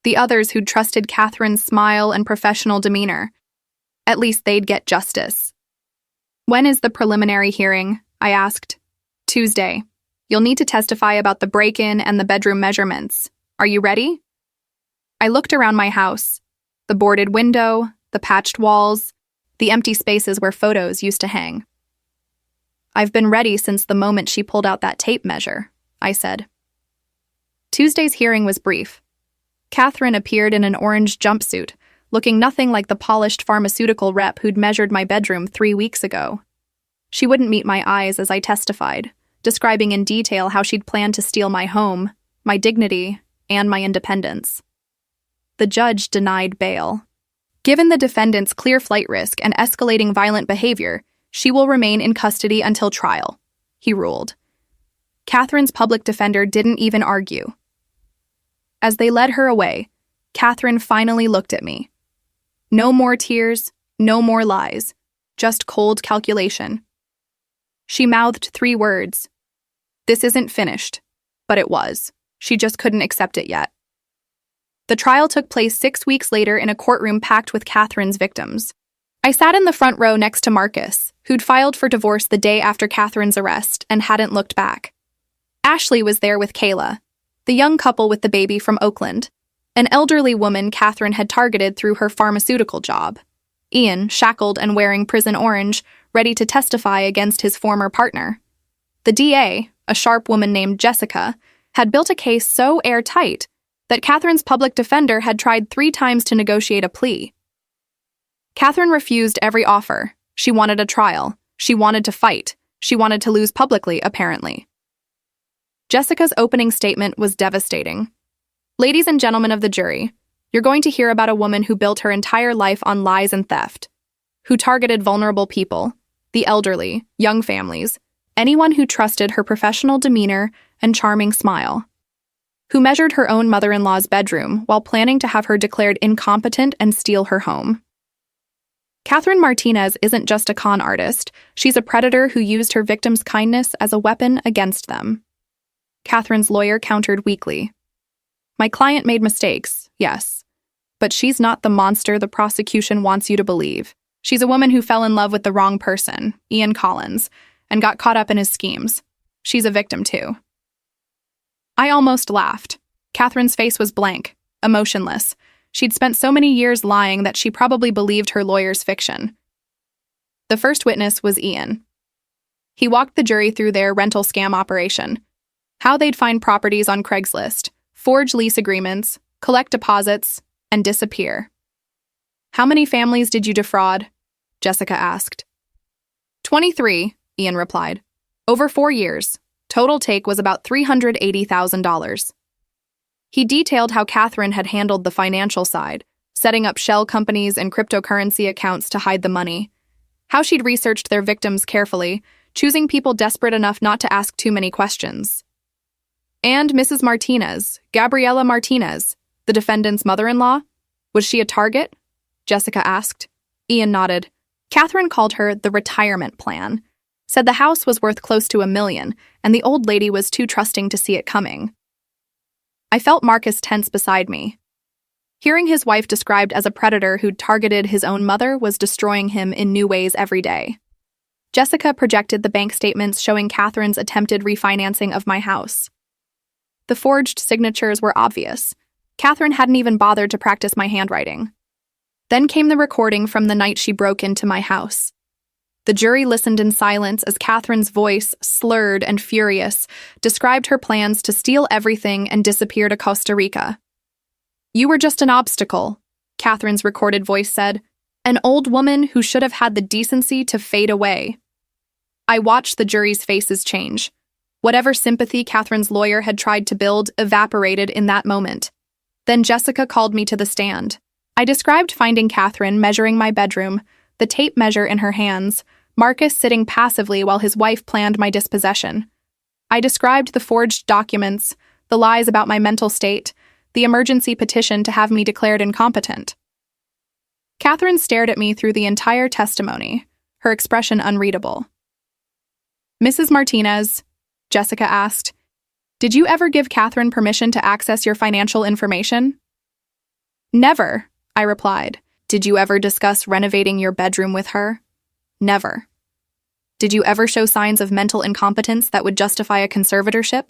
The others who'd trusted Catherine's smile and professional demeanor. At least they'd get justice. "When is the preliminary hearing?" I asked. "Tuesday. You'll need to testify about the break-in and the bedroom measurements. Are you ready?" I looked around my house. The boarded window, the patched walls, the empty spaces where photos used to hang. "I've been ready since the moment she pulled out that tape measure," I said. Tuesday's hearing was brief. Catherine appeared in an orange jumpsuit, looking nothing like the polished pharmaceutical rep who'd measured my bedroom 3 weeks ago. She wouldn't meet my eyes as I testified, describing in detail how she'd planned to steal my home, my dignity, and my independence. The judge denied bail. "Given the defendant's clear flight risk and escalating violent behavior, she will remain in custody until trial," he ruled. Catherine's public defender didn't even argue. As they led her away, Catherine finally looked at me. No more tears, no more lies, just cold calculation. She mouthed 3 words. This isn't finished, but it was. She just couldn't accept it yet. The trial took place 6 weeks later in a courtroom packed with Catherine's victims. I sat in the front row next to Marcus, who'd filed for divorce the day after Catherine's arrest and hadn't looked back. Ashley was there with Kayla, the young couple with the baby from Oakland, an elderly woman Catherine had targeted through her pharmaceutical job. Ian, shackled and wearing prison orange, ready to testify against his former partner. The DA, a sharp woman named Jessica, had built a case so airtight that Catherine's public defender had tried 3 times to negotiate a plea. Catherine refused every offer. She wanted a trial. She wanted to fight. She wanted to lose publicly, apparently. Jessica's opening statement was devastating. Ladies and gentlemen of the jury, you're going to hear about a woman who built her entire life on lies and theft, who targeted vulnerable people, the elderly, young families, anyone who trusted her professional demeanor and charming smile, who measured her own mother-in-law's bedroom while planning to have her declared incompetent and steal her home. Catherine Martinez isn't just a con artist, she's a predator who used her victims' kindness as a weapon against them. Catherine's lawyer countered weakly. My client made mistakes, yes. But she's not the monster the prosecution wants you to believe. She's a woman who fell in love with the wrong person, Ian Collins, and got caught up in his schemes. She's a victim too. I almost laughed. Catherine's face was blank, emotionless. She'd spent so many years lying that she probably believed her lawyer's fiction. The first witness was Ian. He walked the jury through their rental scam operation, how they'd find properties on Craigslist, forge lease agreements, collect deposits, and disappear. How many families did you defraud? Jessica asked. 23, Ian replied. Over 4 years. Total take was about $380,000. He detailed how Catherine had handled the financial side, setting up shell companies and cryptocurrency accounts to hide the money, how she'd researched their victims carefully, choosing people desperate enough not to ask too many questions. And Mrs. Martinez, Gabriela Martinez, the defendant's mother-in-law? Was she a target? Jessica asked. Ian nodded. Catherine called her the retirement plan, said the house was worth close to $1 million, and the old lady was too trusting to see it coming. I felt Marcus tense beside me. Hearing his wife described as a predator who'd targeted his own mother was destroying him in new ways every day. Jessica projected the bank statements showing Catherine's attempted refinancing of my house. The forged signatures were obvious. Catherine hadn't even bothered to practice my handwriting. Then came the recording from the night she broke into my house. The jury listened in silence as Catherine's voice, slurred and furious, described her plans to steal everything and disappear to Costa Rica. You were just an obstacle, Catherine's recorded voice said, an old woman who should have had the decency to fade away. I watched the jury's faces change. Whatever sympathy Catherine's lawyer had tried to build evaporated in that moment. Then Jessica called me to the stand. I described finding Catherine measuring my bedroom, the tape measure in her hands, Marcus sitting passively while his wife planned my dispossession. I described the forged documents, the lies about my mental state, the emergency petition to have me declared incompetent. Catherine stared at me through the entire testimony, her expression unreadable. Mrs. Martinez, Jessica asked, did you ever give Catherine permission to access your financial information? Never, I replied. Did you ever discuss renovating your bedroom with her? Never. Did you ever show signs of mental incompetence that would justify a conservatorship?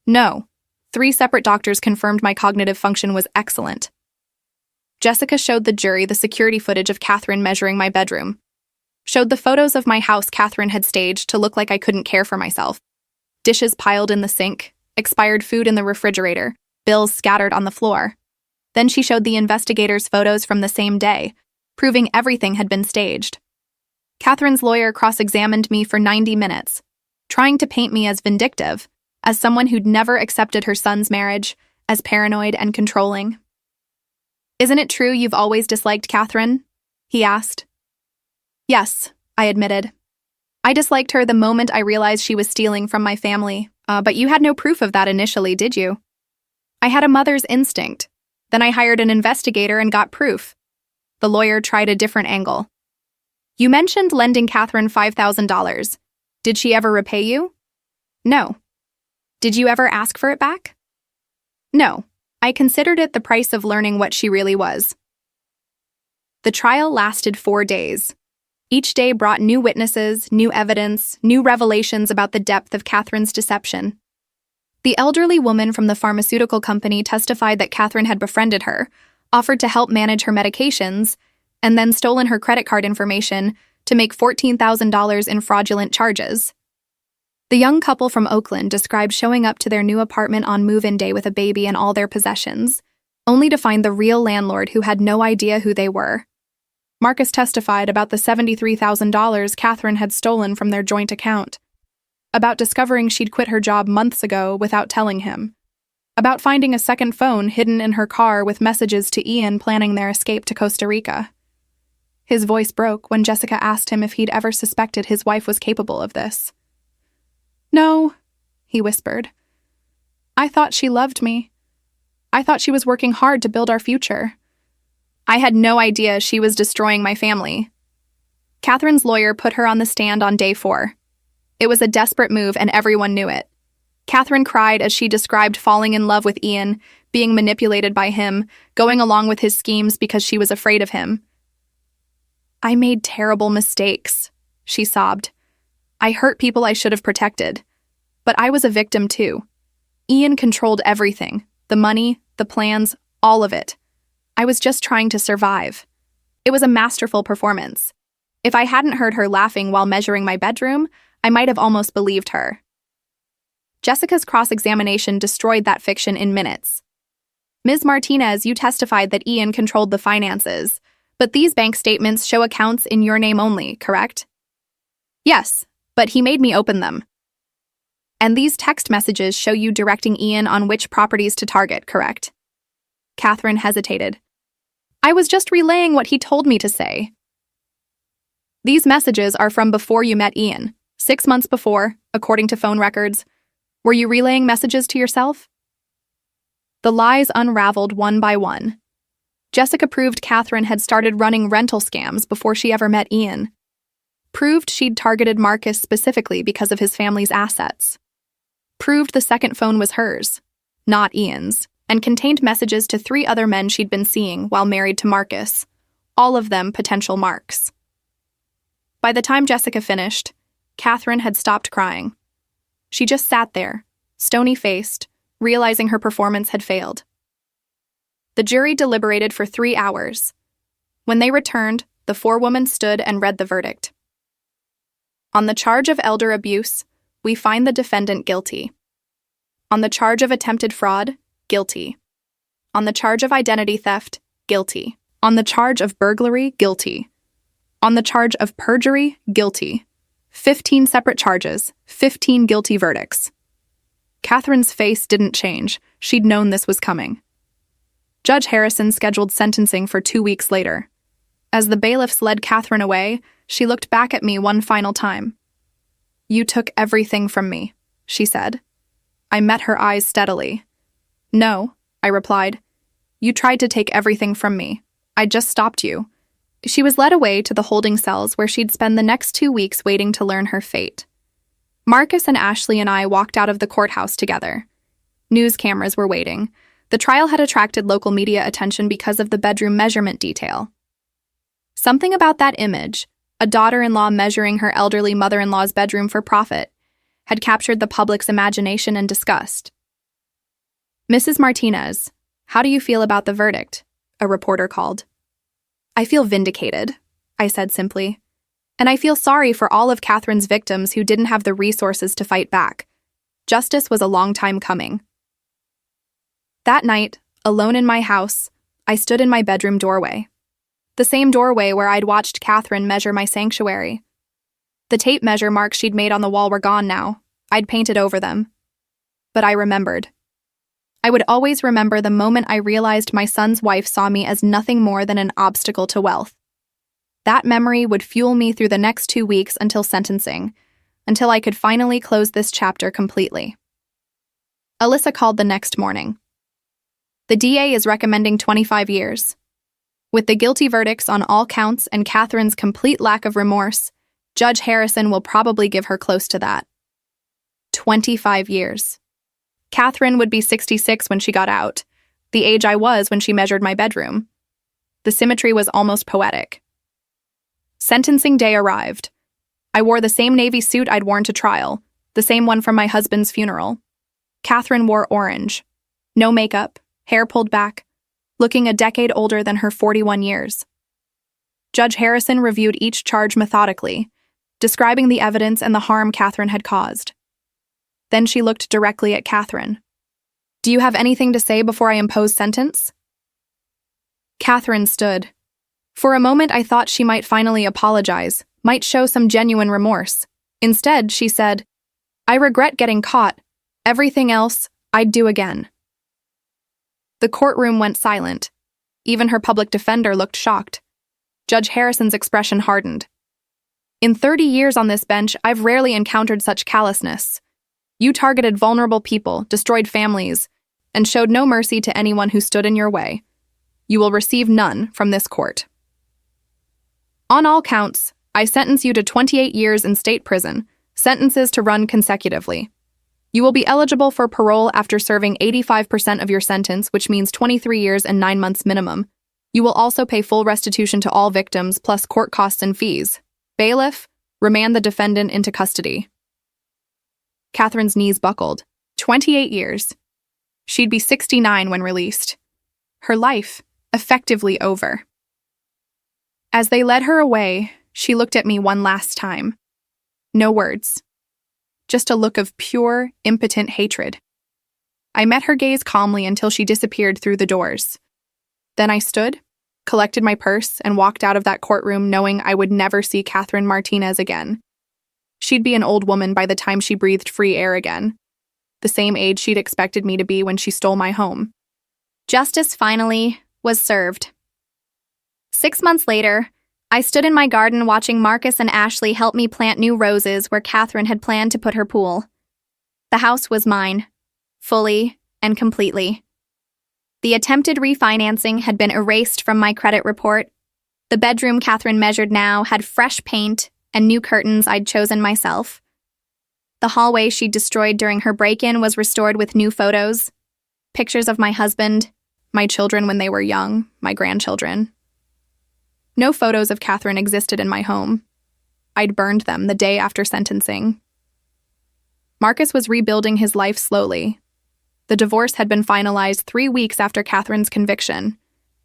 No. 3 separate doctors confirmed my cognitive function was excellent. Jessica showed the jury the security footage of Catherine measuring my bedroom. Showed the photos of my house Catherine had staged to look like I couldn't care for myself. Dishes piled in the sink, expired food in the refrigerator, bills scattered on the floor. Then she showed the investigators photos from the same day, proving everything had been staged. Catherine's lawyer cross-examined me for 90 minutes, trying to paint me as vindictive, as someone who'd never accepted her son's marriage, as paranoid and controlling. Isn't it true you've always disliked Catherine? He asked. Yes, I admitted. I disliked her the moment I realized she was stealing from my family, but you had no proof of that initially, did you? I had a mother's instinct. Then I hired an investigator and got proof. The lawyer tried a different angle. You mentioned lending Catherine $5,000. Did she ever repay you? No. Did you ever ask for it back? No. I considered it the price of learning what she really was. The trial lasted 4 days. Each day brought new witnesses, new evidence, new revelations about the depth of Catherine's deception. The elderly woman from the pharmaceutical company testified that Catherine had befriended her, offered to help manage her medications, and then stolen her credit card information to make $14,000 in fraudulent charges. The young couple from Oakland described showing up to their new apartment on move-in day with a baby and all their possessions, only to find the real landlord who had no idea who they were. Marcus testified about the $73,000 Catherine had stolen from their joint account, about discovering she'd quit her job months ago without telling him, about finding a second phone hidden in her car with messages to Ian planning their escape to Costa Rica. His voice broke when Jessica asked him if he'd ever suspected his wife was capable of this. No, he whispered. I thought she loved me. I thought she was working hard to build our future. I had no idea she was destroying my family. Catherine's lawyer put her on the stand on day 4. It was a desperate move and everyone knew it. Catherine cried as she described falling in love with Ian, being manipulated by him, going along with his schemes because she was afraid of him. "I made terrible mistakes," she sobbed. "I hurt people I should have protected. But I was a victim too. Ian controlled everything, the money, the plans, all of it. I was just trying to survive." It was a masterful performance. If I hadn't heard her laughing while measuring my bedroom, I might have almost believed her. Jessica's cross-examination destroyed that fiction in minutes. "Ms. Martinez, you testified that Ian controlled the finances, but these bank statements show accounts in your name only, correct?" "Yes, but he made me open them." "And these text messages show you directing Ian on which properties to target, correct?" Catherine hesitated. "I was just relaying what he told me to say." "These messages are from before you met Ian, 6 months before, according to phone records. Were you relaying messages to yourself?" The lies unraveled one by one. Jessica proved Catherine had started running rental scams before she ever met Ian. Proved she'd targeted Marcus specifically because of his family's assets. Proved the second phone was hers, not Ian's, and contained messages to 3 other men she'd been seeing while married to Marcus, all of them potential marks. By the time Jessica finished, Catherine had stopped crying. She just sat there, stony-faced, realizing her performance had failed. The jury deliberated for 3 hours. When they returned, the 4 women stood and read the verdict. On the charge of elder abuse, we find the defendant guilty. On the charge of attempted fraud, guilty. On the charge of identity theft, guilty. On the charge of burglary, guilty. On the charge of perjury, guilty. 15 separate charges, 15 guilty verdicts. Catherine's face didn't change. She'd known this was coming. Judge Harrison scheduled sentencing for 2 weeks later. As the bailiffs led Catherine away, she looked back at me one final time. "You took everything from me," she said. I met her eyes steadily. "No," I replied. "You tried to take everything from me. I just stopped you." She was led away to the holding cells where she'd spend the next 2 weeks waiting to learn her fate. Marcus and Ashley and I walked out of the courthouse together. News cameras were waiting. The trial had attracted local media attention because of the bedroom measurement detail. Something about that image, a daughter-in-law measuring her elderly mother-in-law's bedroom for profit, had captured the public's imagination and disgust. "Mrs. Martinez, how do you feel about the verdict?" a reporter called. "I feel vindicated," I said simply. "And I feel sorry for all of Catherine's victims who didn't have the resources to fight back. Justice was a long time coming." That night, alone in my house, I stood in my bedroom doorway. The same doorway where I'd watched Catherine measure my sanctuary. The tape measure marks she'd made on the wall were gone now. I'd painted over them. But I remembered. I would always remember the moment I realized my son's wife saw me as nothing more than an obstacle to wealth. That memory would fuel me through the next 2 weeks until sentencing, until I could finally close this chapter completely. Alyssa called the next morning. "The DA is recommending 25 years. With the guilty verdicts on all counts and Catherine's complete lack of remorse, Judge Harrison will probably give her close to that." 25 years. Catherine would be 66 when she got out, the age I was when she measured my bedroom. The symmetry was almost poetic. Sentencing day arrived. I wore the same navy suit I'd worn to trial, the same one from my husband's funeral. Catherine wore orange. No makeup, hair pulled back, looking a decade older than her 41 years. Judge Harrison reviewed each charge methodically, describing the evidence and the harm Catherine had caused. Then she looked directly at Catherine. "Do you have anything to say before I impose sentence?" Catherine stood. For a moment I thought she might finally apologize, might show some genuine remorse. Instead, she said, "I regret getting caught. Everything else, I'd do again." The courtroom went silent. Even her public defender looked shocked. Judge Harrison's expression hardened. "In 30 years on this bench, I've rarely encountered such callousness. You targeted vulnerable people, destroyed families, and showed no mercy to anyone who stood in your way. You will receive none from this court. On all counts, I sentence you to 28 years in state prison, sentences to run consecutively. You will be eligible for parole after serving 85% of your sentence, which means 23 years and 9 months minimum. You will also pay full restitution to all victims, plus court costs and fees. Bailiff, remand the defendant into custody. Catherine's knees buckled. 28 years. She'd be 69 when released. Her life, effectively over. As they led her away, she looked at me one last time. No words. Just a look of pure, impotent hatred. I met her gaze calmly until she disappeared through the doors. Then I stood, collected my purse, and walked out of that courtroom knowing I would never see Catherine Martinez again. She'd be an old woman by the time she breathed free air again. The same age she'd expected me to be when she stole my home. Justice finally was served. 6 months later, I stood in my garden watching Marcus and Ashley help me plant new roses where Catherine had planned to put her pool. The house was mine, fully and completely. The attempted refinancing had been erased from my credit report. The bedroom Catherine measured now had fresh paint and new curtains I'd chosen myself. The hallway she'd destroyed during her break-in was restored with new photos, pictures of my husband, my children when they were young, my grandchildren. No photos of Catherine existed in my home. I'd burned them the day after sentencing. Marcus was rebuilding his life slowly. The divorce had been finalized 3 weeks after Catherine's conviction.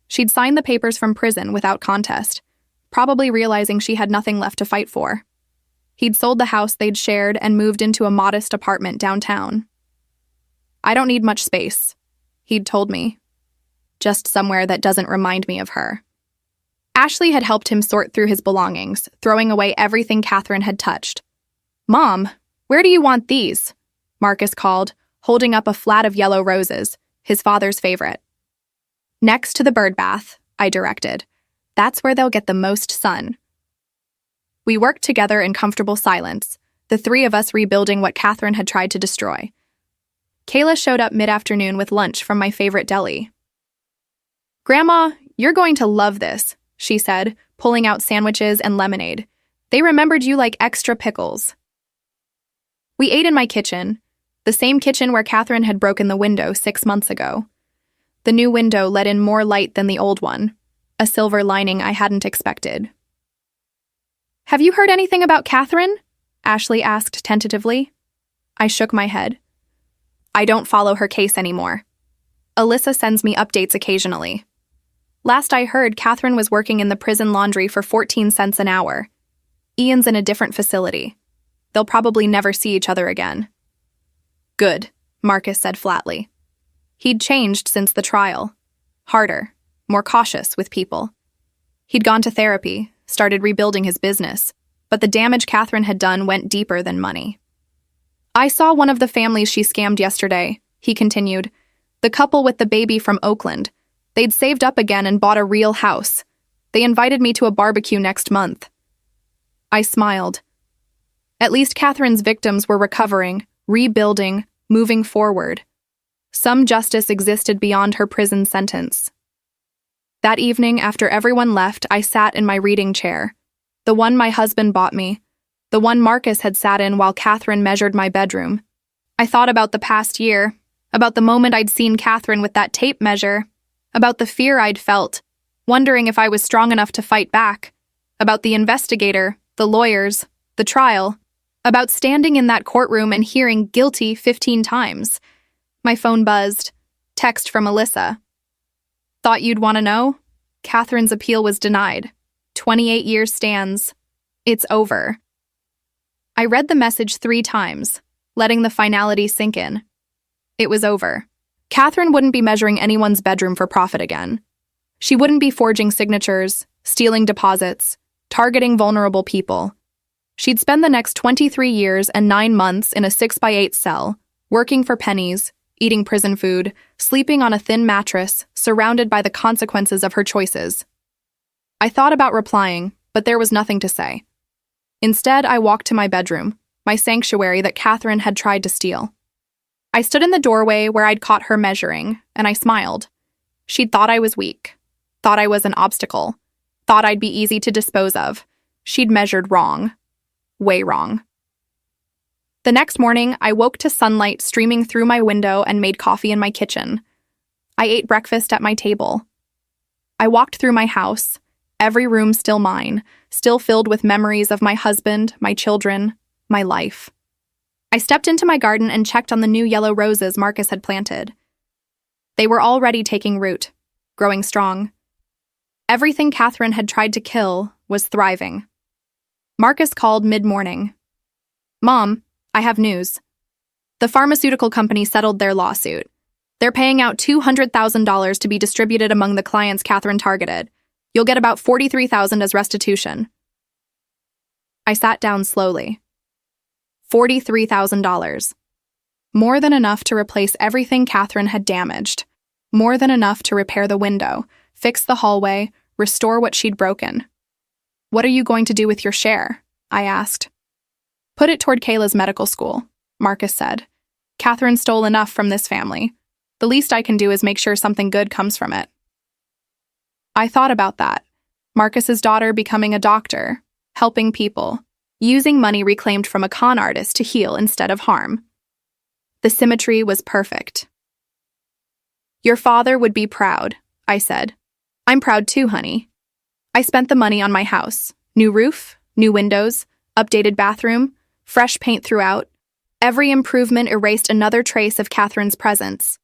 She'd signed the papers from prison without contest, probably realizing she had nothing left to fight for. He'd sold the house they'd shared and moved into a modest apartment downtown. I don't need much space, he'd told me. Just somewhere that doesn't remind me of her. Ashley had helped him sort through his belongings, throwing away everything Catherine had touched. "Mom, where do you want these?" Marcus called, holding up a flat of yellow roses, his father's favorite. "Next to the bird bath," I directed. "That's where they'll get the most sun." We worked together in comfortable silence, the three of us rebuilding what Catherine had tried to destroy. Kayla showed up mid-afternoon with lunch from my favorite deli. "Grandma, you're going to love this," she said, pulling out sandwiches and lemonade. "They remembered you like extra pickles." We ate in my kitchen, the same kitchen where Catherine had broken the window 6 months ago. The new window let in more light than the old one, a silver lining I hadn't expected. "Have you heard anything about Catherine?" Ashley asked tentatively. I shook my head. "I don't follow her case anymore. Alyssa sends me updates occasionally. Last I heard, Catherine was working in the prison laundry for 14 cents an hour. Ian's in a different facility. They'll probably never see each other again." "Good," Marcus said flatly. He'd changed since the trial. Harder, more cautious with people. He'd gone to therapy, started rebuilding his business, but the damage Catherine had done went deeper than money. "I saw one of the families she scammed yesterday," he continued. "The couple with the baby from Oakland. They'd saved up again and bought a real house. They invited me to a barbecue next month." I smiled. At least Catherine's victims were recovering, rebuilding, moving forward. Some justice existed beyond her prison sentence. That evening, after everyone left, I sat in my reading chair, the one my husband bought me, the one Marcus had sat in while Catherine measured my bedroom. I thought about the past year, about the moment I'd seen Catherine with that tape measure, about the fear I'd felt, wondering if I was strong enough to fight back, about the investigator, the lawyers, the trial, about standing in that courtroom and hearing guilty 15 times. My phone buzzed. Text from Alyssa. "Thought you'd want to know? Catherine's appeal was denied. 28 years stands. It's over." I read the message 3 times, letting the finality sink in. It was over. Catherine wouldn't be measuring anyone's bedroom for profit again. She wouldn't be forging signatures, stealing deposits, targeting vulnerable people. She'd spend the next 23 years and 9 months in a 6x8 cell, working for pennies, eating prison food, sleeping on a thin mattress, surrounded by the consequences of her choices. I thought about replying, but there was nothing to say. Instead, I walked to my bedroom, my sanctuary that Catherine had tried to steal. I stood in the doorway where I'd caught her measuring, and I smiled. She'd thought I was weak. thought I was an obstacle, thought I'd be easy to dispose of. She'd measured wrong. Way wrong. The next morning, I woke to sunlight streaming through my window and made coffee in my kitchen. I ate breakfast at my table. I walked through my house, every room still mine, still filled with memories of my husband, my children, my life. I stepped into my garden and checked on the new yellow roses Marcus had planted. They were already taking root, growing strong. Everything Catherine had tried to kill was thriving. Marcus called mid-morning. "Mom, I have news. The pharmaceutical company settled their lawsuit. They're paying out $200,000 to be distributed among the clients Catherine targeted. You'll get about $43,000 as restitution." I sat down slowly. $43,000. More than enough to replace everything Catherine had damaged. More than enough to repair the window, fix the hallway, restore what she'd broken. "What are you going to do with your share?" I asked. "Put it toward Kayla's medical school," Marcus said. "Catherine stole enough from this family. The least I can do is make sure something good comes from it." I thought about that. Marcus's daughter becoming a doctor, helping people, using money reclaimed from a con artist to heal instead of harm. The symmetry was perfect. "Your father would be proud," I said. "I'm proud too, honey. I spent the money on my house. New roof, new windows, updated bathroom, fresh paint throughout. Every improvement erased another trace of Catherine's presence.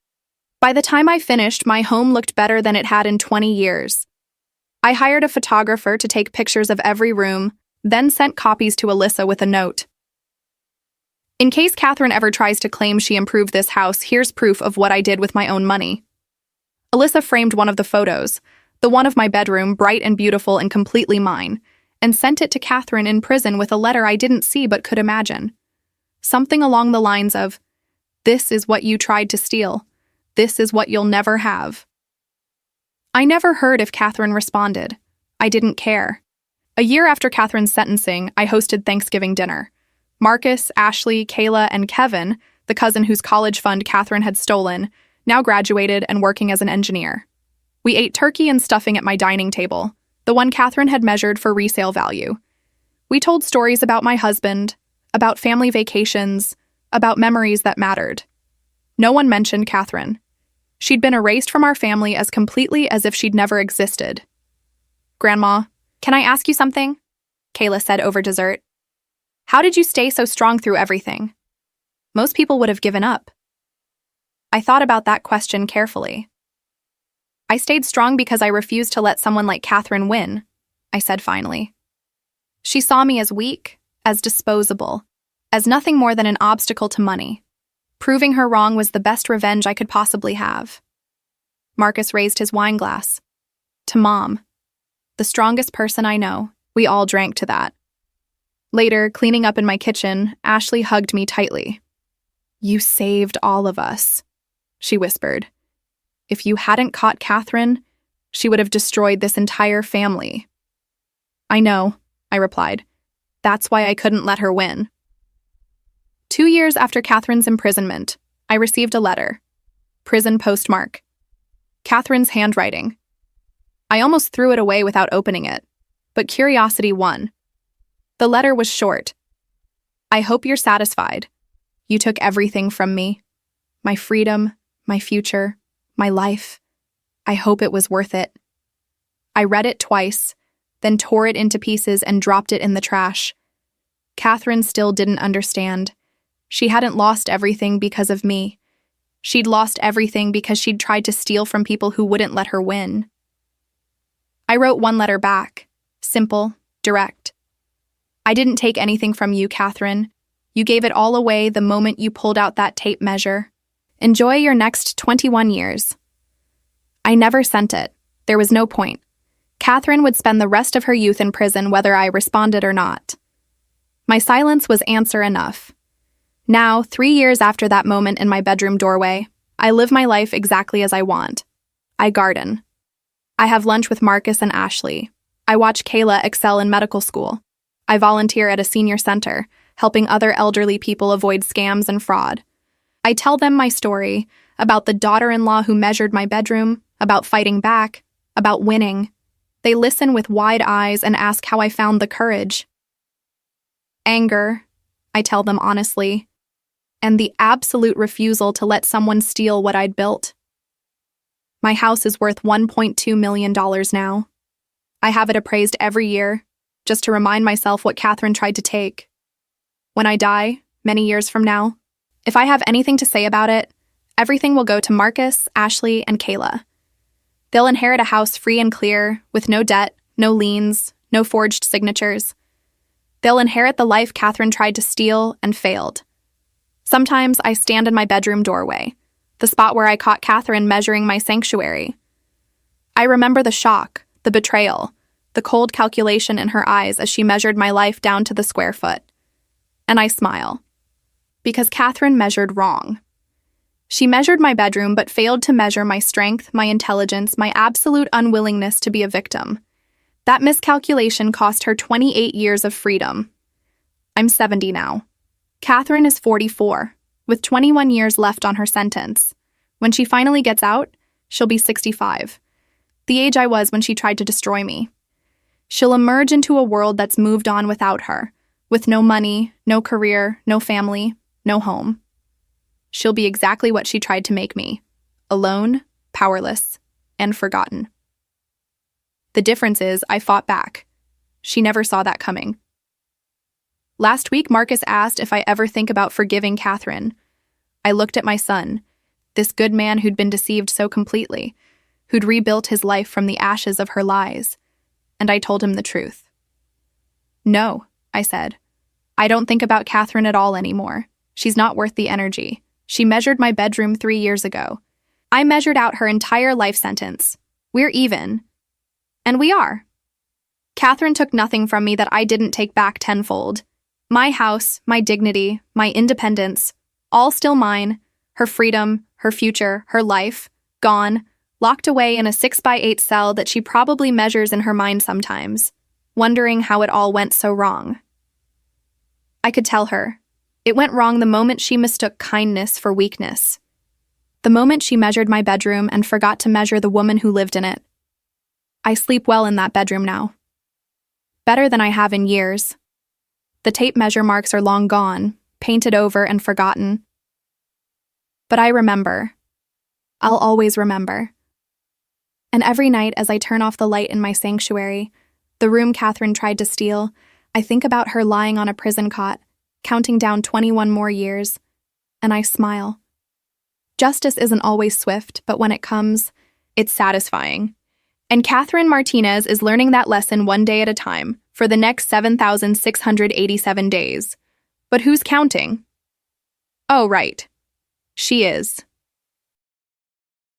By the time I finished, my home looked better than it had in 20 years. I hired a photographer to take pictures of every room, then sent copies to Alyssa with a note. In case Catherine ever tries to claim she improved this house, here's proof of what I did with my own money." Alyssa framed one of the photos, the one of my bedroom, bright and beautiful and completely mine, and sent it to Catherine in prison with a letter I didn't see but could imagine. Something along the lines of, "This is what you tried to steal. This is what you'll never have." I never heard if Catherine responded. I didn't care. A year after Catherine's sentencing, I hosted Thanksgiving dinner. Marcus, Ashley, Kayla, and Kevin, the cousin whose college fund Catherine had stolen, now graduated and working as an engineer. We ate turkey and stuffing at my dining table, the one Catherine had measured for resale value. We told stories about my husband, about family vacations, about memories that mattered. No one mentioned Catherine. She'd been erased from our family as completely as if she'd never existed. "Grandma, can I ask you something?" Kayla said over dessert. "How did you stay so strong through everything? Most people would have given up." I thought about that question carefully. "I stayed strong because I refused to let someone like Catherine win," I said finally. "She saw me as weak, as disposable, as nothing more than an obstacle to money. Proving her wrong was the best revenge I could possibly have." Marcus raised his wine glass. "To Mom, the strongest person I know." We all drank to that. Later, cleaning up in my kitchen, Ashley hugged me tightly. "You saved all of us," she whispered. "If you hadn't caught Catherine, she would have destroyed this entire family." "I know," I replied. "That's why I couldn't let her win." 2 years after Catherine's imprisonment, I received a letter. Prison postmark. Catherine's handwriting. I almost threw it away without opening it, but curiosity won. The letter was short. "I hope you're satisfied. You took everything from me. My freedom, my future, my life. I hope it was worth it." I read it twice, then tore it into pieces and dropped it in the trash. Catherine still didn't understand. She hadn't lost everything because of me. She'd lost everything because she'd tried to steal from people who wouldn't let her win. I wrote one letter back, simple, direct. "I didn't take anything from you, Catherine. You gave it all away the moment you pulled out that tape measure. Enjoy your next 21 years. I never sent it. There was no point. Catherine would spend the rest of her youth in prison whether I responded or not. My silence was answer enough. Now, 3 years after that moment in my bedroom doorway, I live my life exactly as I want. I garden. I have lunch with Marcus and Ashley. I watch Kayla excel in medical school. I volunteer at a senior center, helping other elderly people avoid scams and fraud. I tell them my story, about the daughter-in-law who measured my bedroom, about fighting back, about winning. They listen with wide eyes and ask how I found the courage. Anger, I tell them honestly, and the absolute refusal to let someone steal what I'd built. My house is worth $1.2 million now. I have it appraised every year, just to remind myself what Catherine tried to take. When I die, many years from now, if I have anything to say about it, everything will go to Marcus, Ashley, and Kayla. They'll inherit a house free and clear, with no debt, no liens, no forged signatures. They'll inherit the life Catherine tried to steal and failed. Sometimes I stand in my bedroom doorway, the spot where I caught Catherine measuring my sanctuary. I remember the shock, the betrayal, the cold calculation in her eyes as she measured my life down to the square foot. And I smile. Because Catherine measured wrong. She measured my bedroom but failed to measure my strength, my intelligence, my absolute unwillingness to be a victim. That miscalculation cost her 28 years of freedom. I'm 70 now. Catherine is 44, with 21 years left on her sentence. When she finally gets out, she'll be 65, the age I was when she tried to destroy me. She'll emerge into a world that's moved on without her, with no money, no career, no family, no home. She'll be exactly what she tried to make me, alone, powerless, and forgotten. The difference is I fought back. She never saw that coming. Last week, Marcus asked if I ever think about forgiving Catherine. I looked at my son, this good man who'd been deceived so completely, who'd rebuilt his life from the ashes of her lies, and I told him the truth. No, I said. I don't think about Catherine at all anymore. She's not worth the energy. She measured my bedroom 3 years ago. I measured out her entire life sentence. We're even. And we are. Catherine took nothing from me that I didn't take back tenfold. My house, my dignity, my independence, all still mine, her freedom, her future, her life, gone, locked away in a 6x8 cell that she probably measures in her mind sometimes, wondering how it all went so wrong. I could tell her. It went wrong the moment she mistook kindness for weakness. The moment she measured my bedroom and forgot to measure the woman who lived in it. I sleep well in that bedroom now. Better than I have in years. The tape measure marks are long gone, painted over and forgotten. But I remember. I'll always remember. And every night as I turn off the light in my sanctuary, the room Catherine tried to steal, I think about her lying on a prison cot, counting down 21 more years, and I smile. Justice isn't always swift, but when it comes, it's satisfying. And Catherine Martinez is learning that lesson one day at a time for the next 7,687 days. But who's counting? Oh, right. She is.